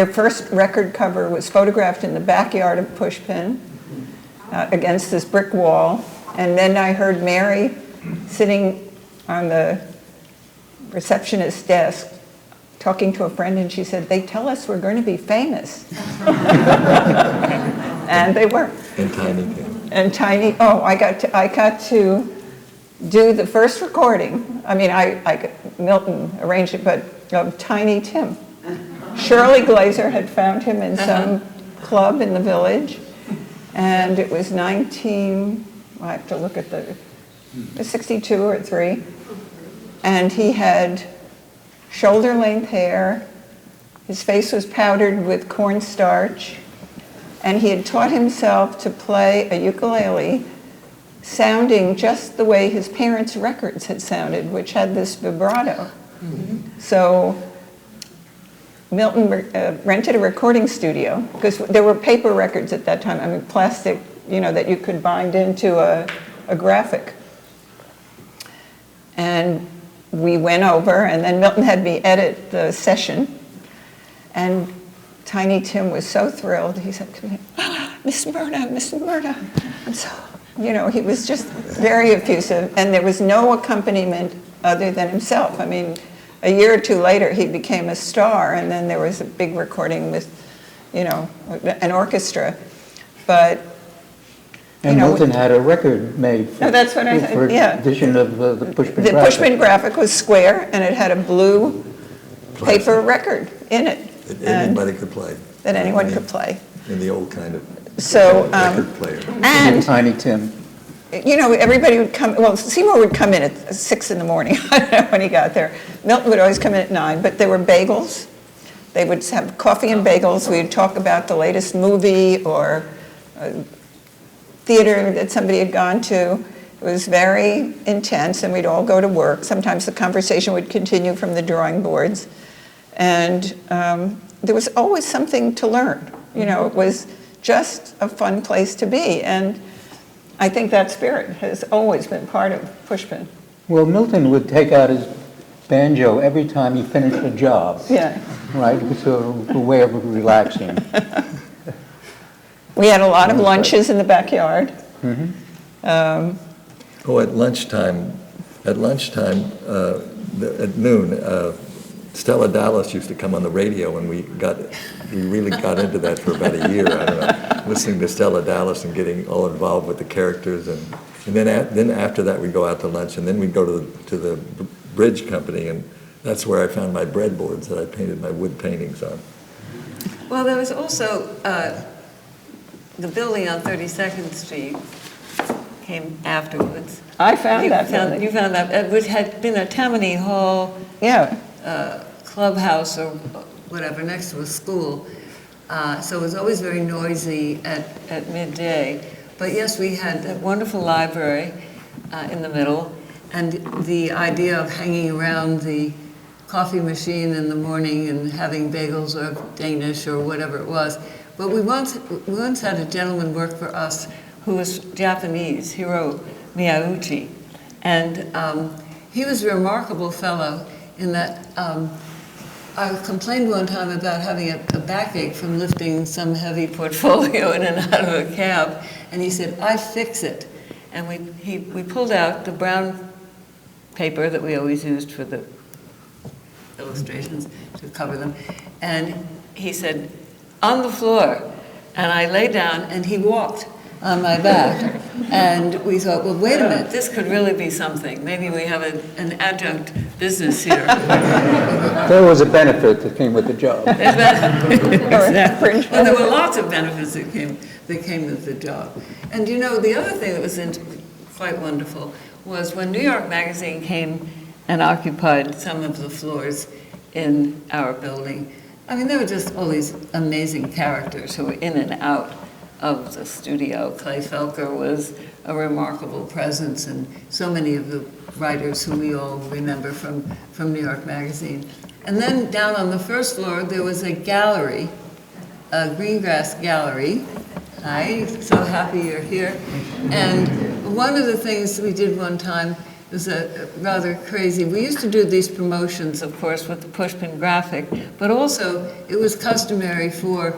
first record cover was photographed in the backyard of Pushpin against this brick wall. And then I heard Mary sitting on the receptionist's desk talking to a friend, and she said, "They tell us we're going to be famous." And they were. And Tiny came. And Tiny, I got to do the first recording. I mean, Milton arranged it, but of Tiny Tim. Shirley Glazer had found him in some club in the village, and it was I have to look at it was 62 or 3, and he had shoulder-length hair, his face was powdered with cornstarch, and he had taught himself to play a ukulele sounding just the way his parents' records had sounded, which had this vibrato. Mm-hmm. So Milton rented a recording studio, because there were paper records at that time, I mean plastic, that you could bind into a graphic. And we went over, and then Milton had me edit the session, and Tiny Tim was so thrilled. He said to me, Miss Myrna. And so, he was just very effusive, and there was no accompaniment other than himself. I mean, a year or two later, he became a star, and then there was a big recording with, an orchestra. But And know, Milton had a record made for, No, that's what I said, for yeah. edition of the Pushpin The graphic. Pushpin graphic was square, and it had a blue paper record in it. That and anybody could play. That anyone could play. In the old kind of So, record player. and, Tiny Tim. you know, everybody would come, well, Seymour would come in at 6 in the morning. I don't know when he got there. Milton would always come in at 9, but there were bagels. They would have coffee and bagels. We'd talk about the latest movie or theater that somebody had gone to. It was very intense, and we'd all go to work. Sometimes the conversation would continue from the drawing boards. And there was always something to learn. You know, it was just a fun place to be. And I think that spirit has always been part of Pushpin. Well, Milton would take out his banjo every time he finished a job, Yeah. right? It was a way of relaxing. We had a lot of lunches in the backyard. Oh, at lunchtime, at noon, Stella Dallas used to come on the radio, and we really got into that for about a year, I don't know, listening to Stella Dallas and getting all involved with the characters, and then after that we'd go out to lunch, and then we'd go to the bridge company, and that's where I found my breadboards that I painted my wood paintings on. Well, there was also the building on 32nd Street came afterwards. I found that You building. found that, which had been a Tammany Hall Yeah. clubhouse or whatever next to a school. So it was always very noisy at midday. But yes, we had a wonderful library in the middle, and the idea of hanging around the coffee machine in the morning and having bagels or Danish or whatever it was. But we once had a gentleman work for us who was Japanese, Hiro Miyauchi. And he was a remarkable fellow in that I complained one time about having a backache from lifting some heavy portfolio in and out of a cab. And he said, "I fix it." And we pulled out the brown paper that we always used for the illustrations to cover them. And he said, "On the floor." And I lay down, and he walked on my back. And we thought, well, wait a minute, this could really be something. Maybe we have an adjunct business here. There was a benefit that came with the job. Exactly. And there were lots of benefits that came with the job. And you know, the other thing that was quite wonderful was when New York Magazine came and occupied some of the floors in our building. I mean, there were just all these amazing characters who were in and out of the studio. Clay Felker was a remarkable presence, and so many of the writers who we all remember from New York Magazine. And then down on the first floor, there was a gallery, a green grass gallery. Hi, so happy you're here. And one of the things we did one time was rather crazy. We used to do these promotions, of course, with the Pushpin graphic, but also it was customary for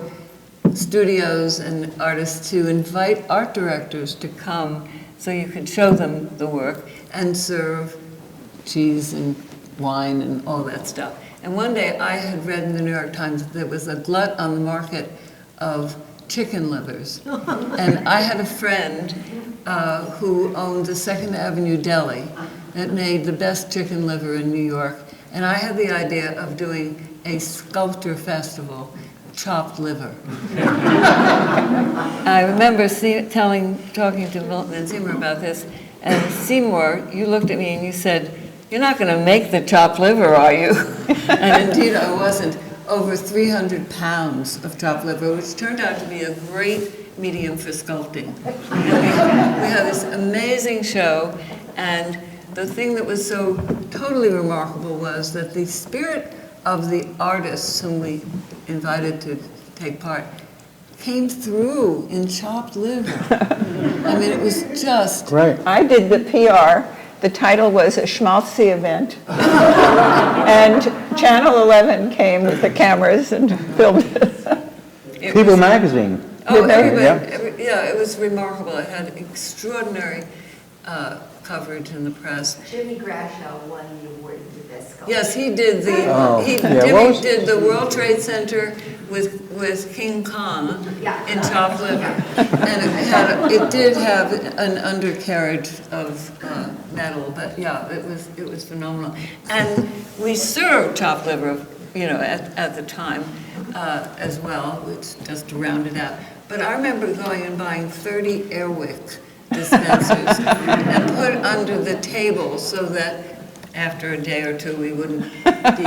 studios and artists to invite art directors to come so you could show them the work and serve cheese and wine and all that stuff. And one day I had read in the New York Times that there was a glut on the market of chicken livers. And I had a friend who owned the 2nd Avenue Deli that made the best chicken liver in New York. And I had the idea of doing a sculpture festival, chopped liver. I remember talking to Milton and Seymour about this, and Seymour, you looked at me and you said, "You're not going to make the chopped liver, are you?" And indeed I wasn't. Over 300 pounds of chopped liver, which turned out to be a great medium for sculpting. And we had this amazing show, and the thing that was so totally remarkable was that the spirit of the artists whom we invited to take part came through in chopped liver. I mean, it was just... Right. I did the PR. The title was a schmaltzy event. And Channel 11 came with the cameras and filmed it. People magazine. Oh, everybody, Yeah. yeah, it was remarkable. It had extraordinary coverage in the press. Jimmy Grashow won the award with this sculpture. Yes, he did the, Oh, he, yeah, Jimmy what was- did the World Trade Center with King Kong Yeah. in chopped liver. And it did have an undercarriage of metal, but yeah, it was phenomenal. And we served chopped liver, at the time as well, which just to round it out. But I remember going and buying 30 Airwick dispensers and put under the table so that after a day or two we wouldn't be.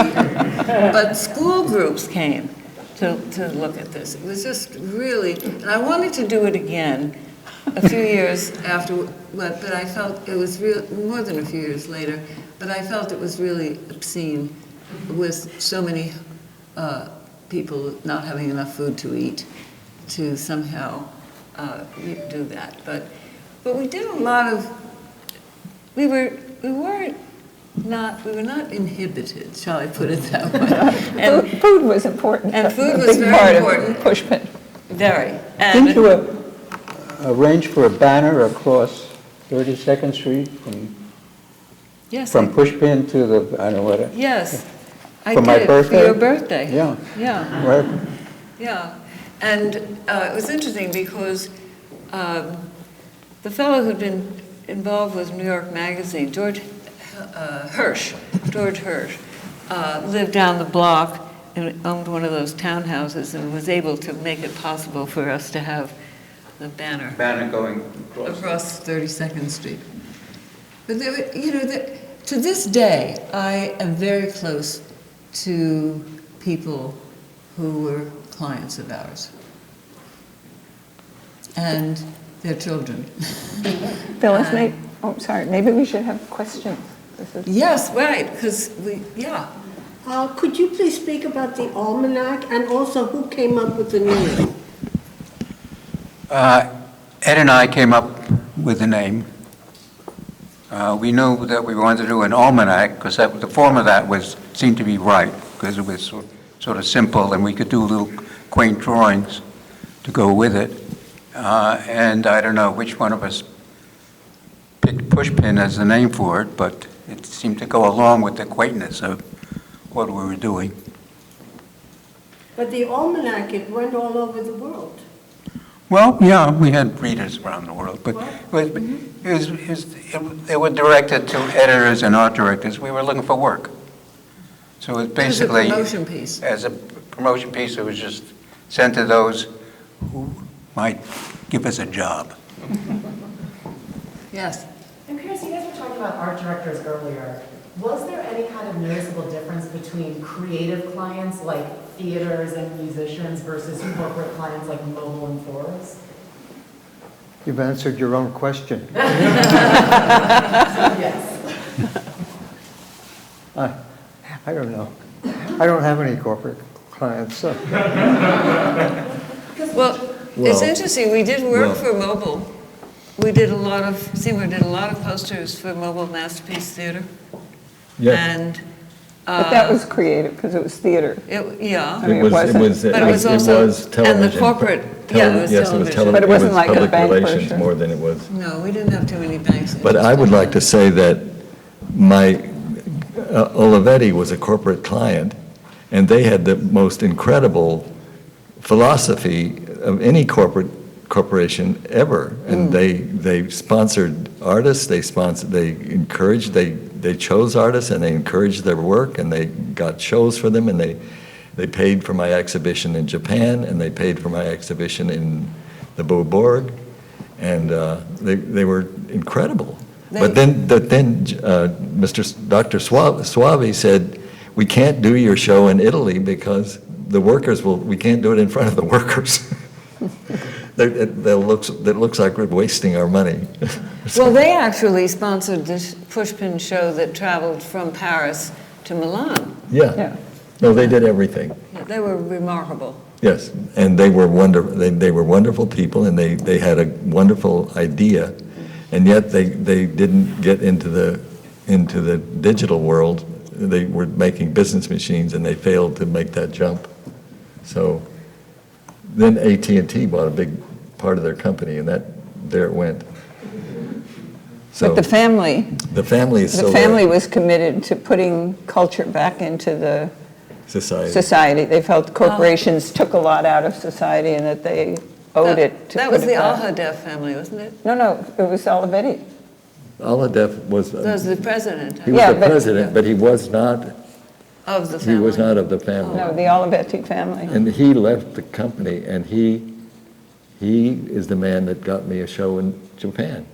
But school groups came to look at this. It was just really, and I wanted to do it again a few years after, but I felt it was more than a few years later, but I felt it was really obscene with so many people not having enough food to eat to somehow do that. But we did a lot of, we were not inhibited, shall I put it that way. And Food was important. and food a was big very part important. Of Pushpin. very. Didn't And you arrange for a banner across 32nd Street yes, from Pushpin to the, I don't know what, yes, I For my did, birthday? for your birthday. yeah, Yeah. right? Yeah, and it was interesting because the fellow who'd been involved with New York Magazine, George Hirsch, lived down the block and owned one of those townhouses and was able to make it possible for us to have the banner Banner going across 32nd Street. But there were, to this day, I am very close to people who were clients of ours and their children. Phyllis, maybe we should have questions. Yes, right, because Could you please speak about the almanac and also who came up with the name? Ed and I came up with the name. We knew that we wanted to do an almanac because the form of that seemed to be right because it was sort of simple and we could do little quaint drawings to go with it. And I don't know which one of us picked Pushpin as the name for it, but it seemed to go along with the quaintness of what we were doing. But the almanac, it went all over the world. Well, yeah, we had readers around the world, but they were directed to editors and art directors. We were looking for work. So it was basically, it was a promotion piece. as a promotion piece, it was just sent to those who might give us a job. Yes. I'm curious, you guys were talking about art directors earlier. Was there any kind of noticeable difference between creative clients like theaters and musicians versus corporate clients like mobile and Forbes? You've answered your own question. Yes. I don't know. I don't have any corporate clients, so. Well, it's interesting, we did work for mobile. Seymour did a lot of posters for Mobile Masterpiece Theater. Yes. And But that was creative because it was theater. yeah. mean, it wasn't- But it was also, television. and the corporate, yeah, it was Yes, it was television. television. But it wasn't like a public bank relations pusher. more than it was. No, we didn't have too many banks. But I would like to say that my Olivetti was a corporate client, and they had the most incredible philosophy of any corporation ever. And they sponsored artists, they encouraged, they chose artists, and they encouraged their work, and they got shows for them, and they paid for my exhibition in Japan, and they paid for my exhibition in the Beaubourg, and they were incredible. But then Dr. Suavi said, we can't do your show in Italy because the workers we can't do it in front of the workers. That looks like we're wasting our money. Well, they actually sponsored this Pushpin show that traveled from Paris to Milan. Yeah. No, they did everything. Yeah, they were remarkable. Yes, and they were wonderful. They were wonderful people, and they had a wonderful idea, and yet they didn't get into the digital world. They were making business machines, and they failed to make that jump. So then AT&T bought a big part of their company, and there it went. So But the family the family is The still family there. was committed to putting culture back into the Society. They felt corporations took a lot out of society and that they owed it to That put was it the back. Al-Haddad family, wasn't it? No, it was Olivetti. Al-Haddad was, That was the president he was Yeah, the but- president, but he was not, of the he family. was not of the family. No, the Olivetti family. And he left the company, and he is the man that got me a show in Japan.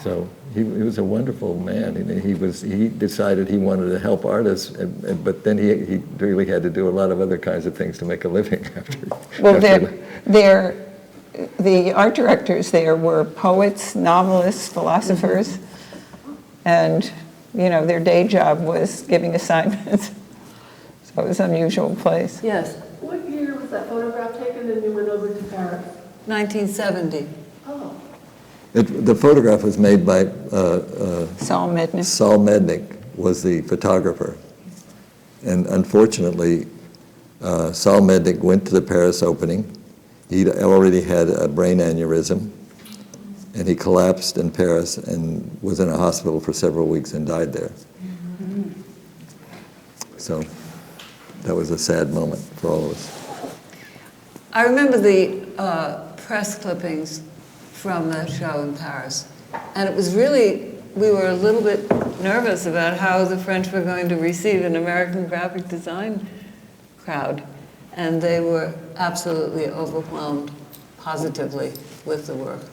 So he was a wonderful man. He decided he wanted to help artists, but then he really had to do a lot of other kinds of things to make a living after. Well, after the art directors there were poets, novelists, philosophers, and, their day job was giving assignments. So it was an unusual place. Yes, What year was that photograph taken and you went over to Paris? 1970. Oh. The photograph was made by Saul Mednick. Saul Mednick was the photographer. And unfortunately, Saul Mednick went to the Paris opening. He'd already had a brain aneurysm, and he collapsed in Paris and was in a hospital for several weeks and died there. So that was a sad moment for all of us. I remember the press clippings from that show in Paris. And it was really, we were a little bit nervous about how the French were going to receive an American graphic design crowd. And they were absolutely overwhelmed positively with the work.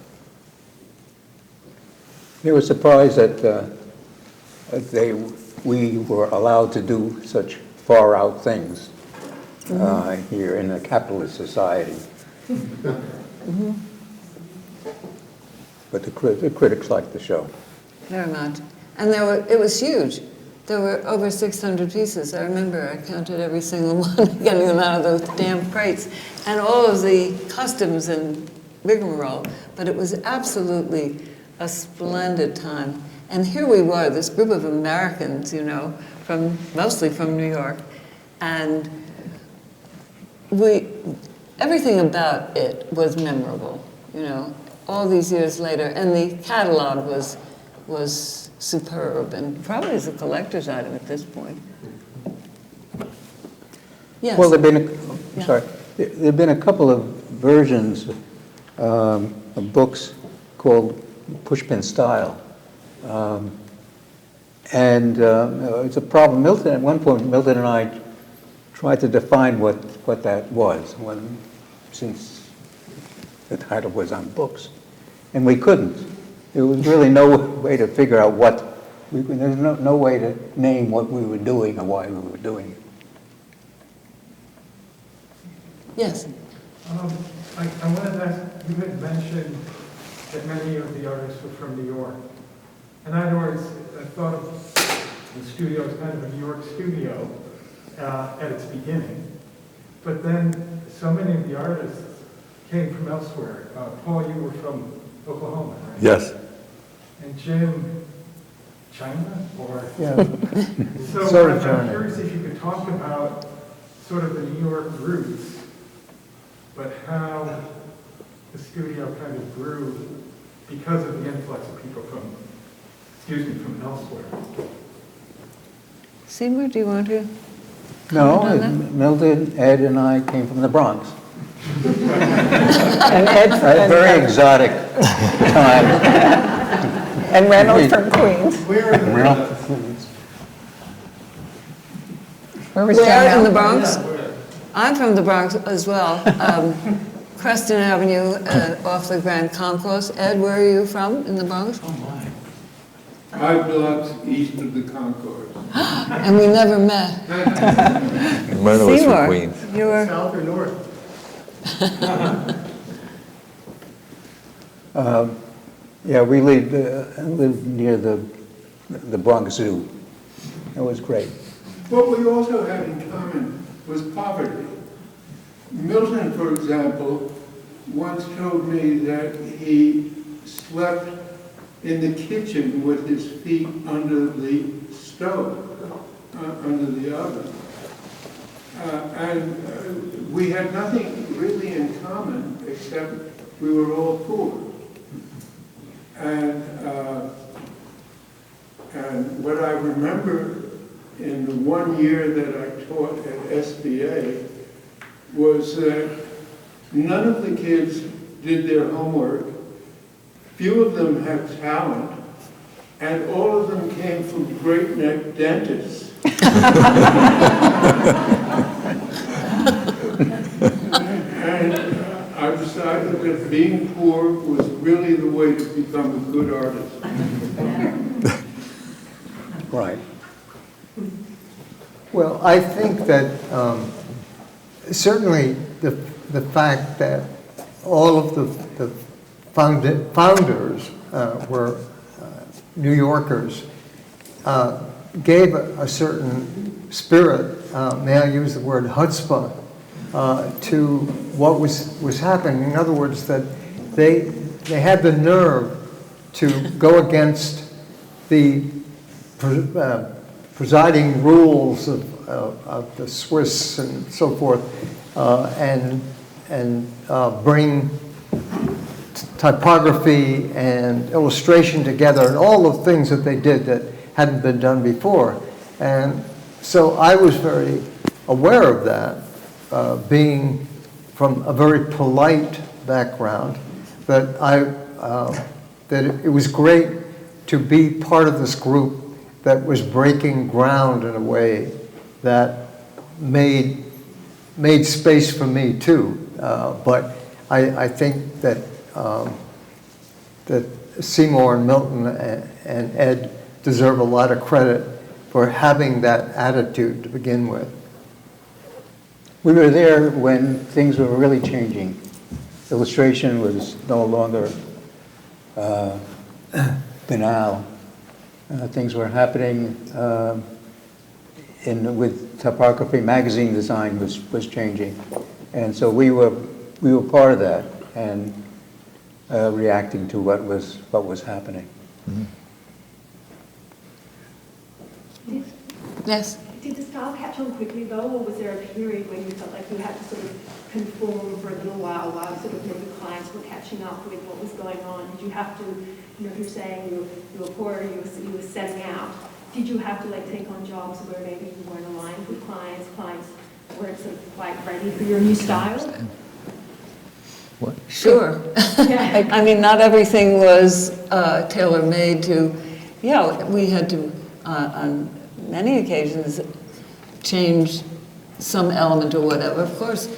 They were surprised that we were allowed to do such far-out things here in a capitalist society. But the critics liked the show. Very much. And it was huge. There were over 600 pieces. I remember I counted every single one, getting them out of those damn crates. And all of the customs and rigmarole. But it was absolutely a splendid time. And here we were, this group of Americans, mostly from New York. And everything about it was memorable, all these years later. And the catalog was superb and probably is a collector's item at this point. Yes. Well, there've been a couple of versions of books called Pushpin Style. It's a problem. At one point, Milton and I tried to define what that was, since the title was on books. And we couldn't. There was really no way to figure out there's no way to name what we were doing or why we were doing it. Yes. I wanted to ask, you had mentioned that many of the artists were from New York. In other words, I thought of the studio as kind of a New York studio at its beginning. But then so many of the artists came from elsewhere. Paul, you were from Oklahoma, right? Yes. And Jim, China? Yeah. So I'm curious if you could talk about sort of the New York roots, but how the studio kind of grew because of the influx of people from elsewhere. Seymour, do you want to? No, comment on that? Mildred, Ed, and I came from the Bronx. And Ed A very exotic time. and Reynolds from Queens. Where are the Where was Where John in the Al? Bronx? I'm from the Bronx as well. Creston Avenue off the Grand Concourse. Ed, where are you from in the Bronx? 5 blocks east of the Concourse. And we never met. Myrna was Seymour, from Queens. you were, South or north? Yeah, we lived near the Bronx Zoo. It was great. What we also had in common was poverty. Milton, for example, once told me that he slept in the kitchen with his feet under the stove, under the oven. We had nothing really in common except we were all poor. And remember in the 1 year that I taught at SBA was that none of the kids did their homework, few of them had talent, and all of them came from great neck dentists. And I decided that being poor was really the way to become a good artist. Right. Well, I think that certainly the fact that all of the founders were New Yorkers gave a certain spirit, may I use the word chutzpah, to what was happening. In other words, that they had the nerve to go against the presiding rules of the Swiss and so forth, and bring typography and illustration together, and all the things that they did that hadn't been done before. And so I was very aware of that, being from a very polite background, that it was great to be part of this group that was breaking ground in a way that made space for me too. But I think that that Seymour and Milton and Ed deserve a lot of credit for having that attitude to begin with. We were there when things were really changing. Illustration was no longer banal. Things were happening with typography. Magazine design was changing, and so we were part of that and reacting to what was happening. Mm-hmm. Yes? Did the style catch on quickly though, or was there a period when you felt like you had to sort of conform for a little while sort of maybe clients were catching up with what was going on? Did you have to, if you're saying you were poor, you were setting out, did you have to like take on jobs where maybe you weren't aligned with clients weren't sort of quite ready for your new style? What? Sure. Yeah. I mean, not everything was tailor-made to, we had to, on many occasions, change some element or whatever, of course,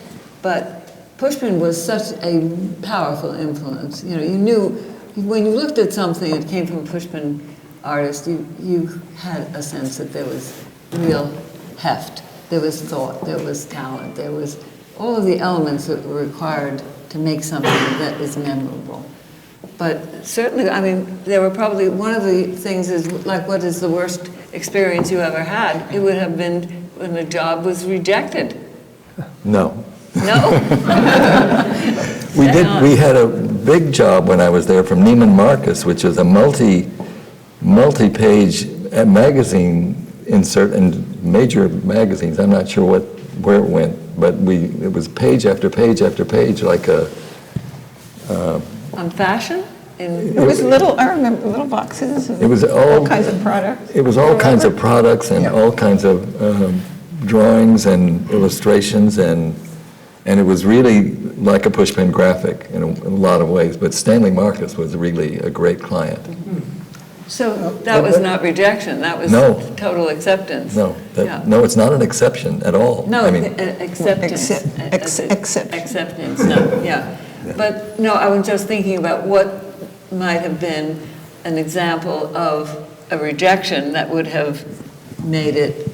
but Pushpin was such a powerful influence. You knew, when you looked at something that came from a Pushpin artist, you had a sense that there was real heft, there was thought, there was talent, there was all of the elements that were required to make something that is memorable. But certainly, I mean, there were probably, one of the things is, like, what is the worst experience you ever had? It would have been when the job was rejected. No. No? We had a big job when I was there from Neiman Marcus, which was a multi-page magazine insert in major magazines. I'm not sure where it went, but it was page after page after page, like a... On fashion? It was I remember little boxes and It was all kinds of products. It was all kinds of products and all kinds of drawings and illustrations, and it was really like a Pushpin graphic in a lot of ways, but Stanley Marcus was really a great client. So that was not rejection, that was No. total acceptance. No, Yeah. no, it's not an exception at all. No, I mean, acceptance. Acceptance, no, yeah. But, no, I was just thinking about what might have been an example of a rejection that would have made it,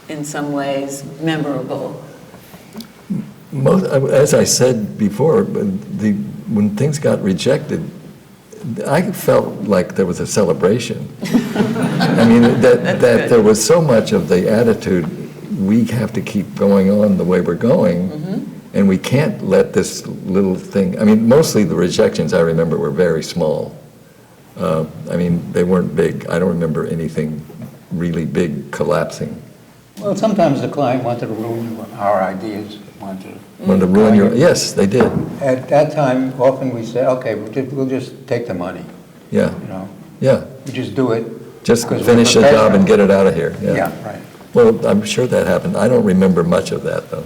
in some ways, memorable. as I said before, when things got rejected, I felt like there was a celebration. I mean, that there was so much of the attitude, we have to keep going on the way we're going, and we can't let this little thing, I mean, mostly the rejections I remember were very small. I mean, they weren't big. I don't remember anything really big collapsing. Well, sometimes the client wanted to ruin our ideas, wanted to ruin your, yes, they did. At that time, often we said, okay, we'll just take the money, Yeah, you know. yeah. We just do it. Just Because finish we're the job and get it out of here, Yeah, right. Well, I'm sure that happened. I don't remember much of that, though.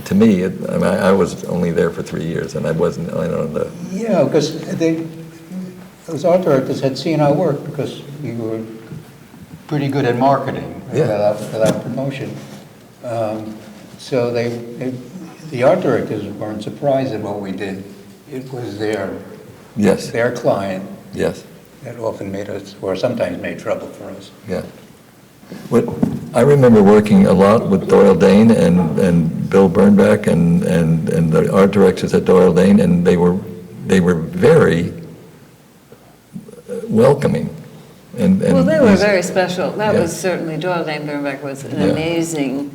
To me, I was only there for 3 years, and I wasn't, I don't know, Yeah, because those art directors had seen our work because we were pretty good at marketing without promotion. So the art directors weren't surprised at what we did. It was yes, their client yes, that often made us, or sometimes made trouble for us. yeah. I remember working a lot with Doyle Dane and Bill Bernbach and the art directors at Doyle Dane, and they were very welcoming. And Well, they were these- very special. That Yeah. was certainly, Doyle Dane Bernbach was an Yeah. amazing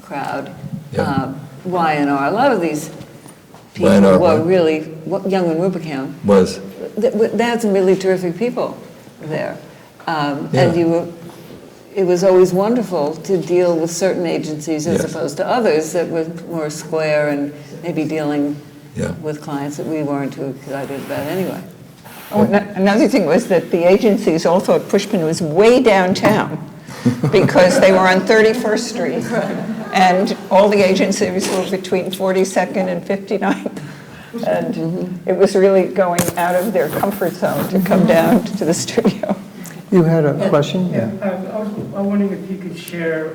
crowd. Yeah. Y&R, a lot of these people Y&R, were what? really, Young and Rubicam, Was, they had some really terrific people there. Yeah. And it was always wonderful to deal with certain agencies as Yes. opposed to others that were more square and maybe dealing Yeah. with clients that we weren't too excited about anyway. Oh, another thing was that the agencies all thought Pushpin was way downtown because they were on 31st Street. And all the agencies were between 42nd and 59th. And it was really going out of their comfort zone to come down to the studio. You had a question? Yeah, I'm wondering if you could share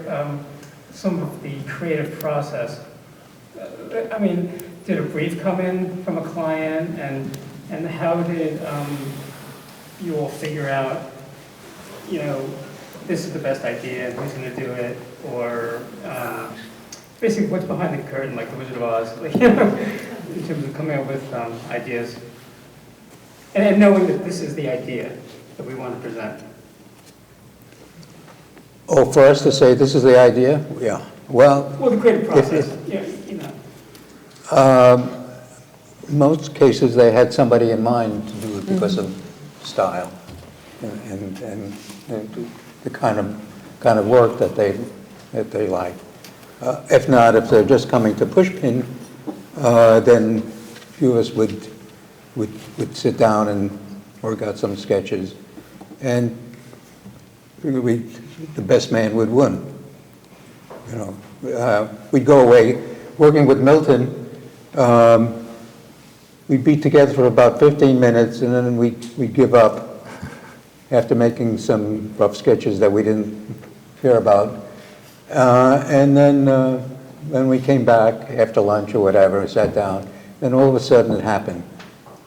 some of the creative process. I mean, did a brief come in from a client, and how did you all figure out, this is the best idea, who's going to do it, or basically what's behind the curtain, like the Wizard of Oz, like, in terms of coming up with ideas, and knowing that this is the idea that we want to present. Oh, for us to say this is the idea? Yeah. Well, Well, the creative process, yeah, most cases, they had somebody in mind to do it because of style and the kind of work that they like. If not, if they're just coming to Pushpin, then a few of us would sit down and work out some sketches, and the best man would win. We'd go away working with Milton. We'd be together for about 15 minutes, and then we'd give up after making some rough sketches that we didn't care about. And then we came back after lunch or whatever, sat down, and all of a sudden it happened.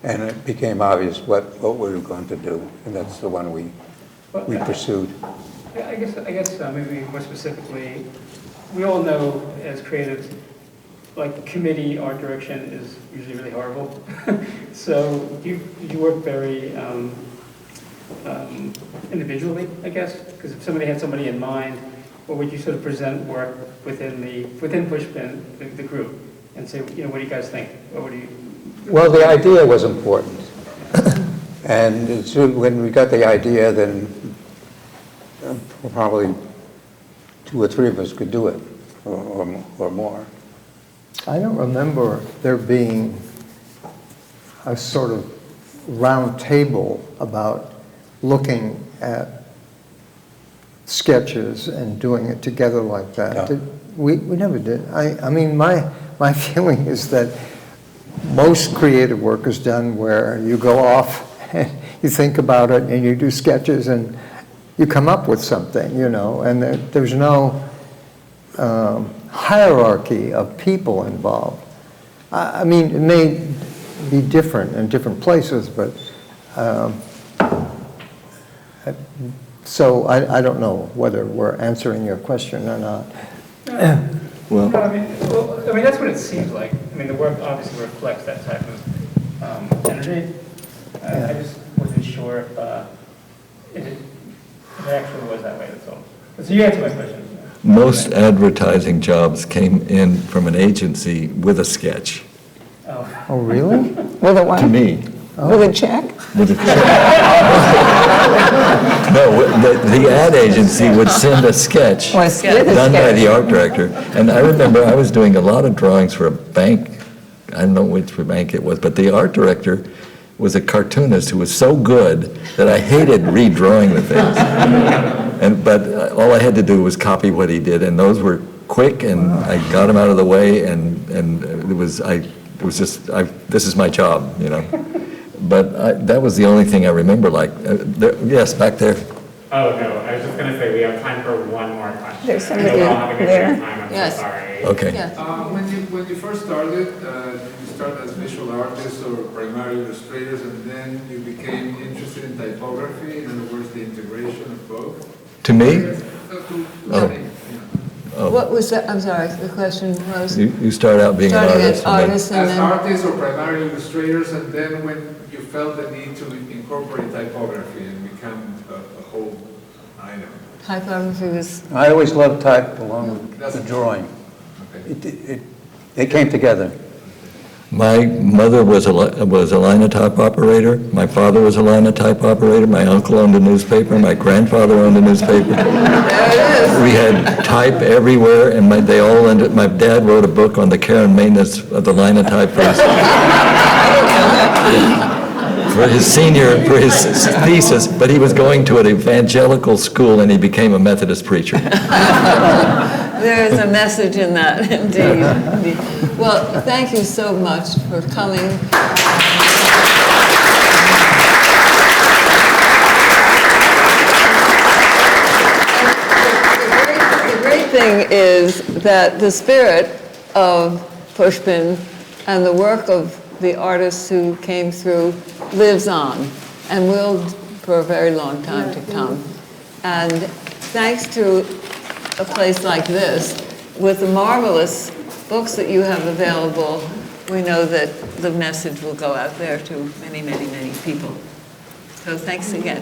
And it became obvious what we were going to do, and that's the one we pursued. Yeah, I guess maybe more specifically, we all know as creatives, like committee art direction is usually really horrible. So you work very individually, I guess, because if somebody had somebody in mind, or would you sort of present work within Pushpin, the group, and say, what do you guys think? Or what do you? Well, the idea was important. And so when we got the idea, then probably 2 or 3 of us could do it, or more. I don't remember there being a sort of round table about looking at sketches and doing it together like that. No. We never did. I mean, my feeling is that most creative work is done where you go off and you think about it and you do sketches and you come up with something, and there's no hierarchy of people involved. I mean, it may be different in different places, but so I don't know whether we're answering your question or not. well, No, I mean, that's what it seems like. I mean, the work obviously reflects that type of energy. I just wasn't sure if it actually was that way, that's all. So you answered my question. most advertising jobs came in from an agency with a sketch, Oh, really? With a what? to me. With a check? With a check. No, the ad agency would send a sketch Was with a done by sketch. the art director. And I remember I was doing a lot of drawings for a bank. I don't know which bank it was, but the art director was a cartoonist who was so good that I hated redrawing the things. But all I had to do was copy what he did, and those were quick, and I got him out of the way, and this is my job, you know. But that was the only thing I remember, like, yes, back there. Oh, no, I was just going to say, we have time for one more question. There's somebody We're all having a there. great time, I'm Yes. so sorry. Okay. Yeah. When you first started, you started as visual artists or primary illustrators, and then you became interested in typography, in other words, the integration of both. To me? Oh. What was that, I'm sorry, the question was? You start out being an Starting artist. as artists and As then, artists or primary illustrators, and then when you felt the need to incorporate typography and become a whole item. typography was, I always loved type along with the drawing. They came together. My mother was a linotype operator. My father was a linotype operator. My uncle owned a newspaper. My grandfather owned a newspaper. there it is. We had type everywhere, and they all ended. My dad wrote a book on the care and maintenance of the linotype for his thesis. But he was going to an evangelical school, and he became a Methodist preacher. There is a message in that, indeed. Indeed. Well, thank you so much for coming. The great thing is that the spirit of Pushpin and the work of the artists who came through lives on and will for a very long time to come. And thanks to a place like this, with the marvelous books that you have available, we know that the message will go out there to many, many, many people. So thanks again.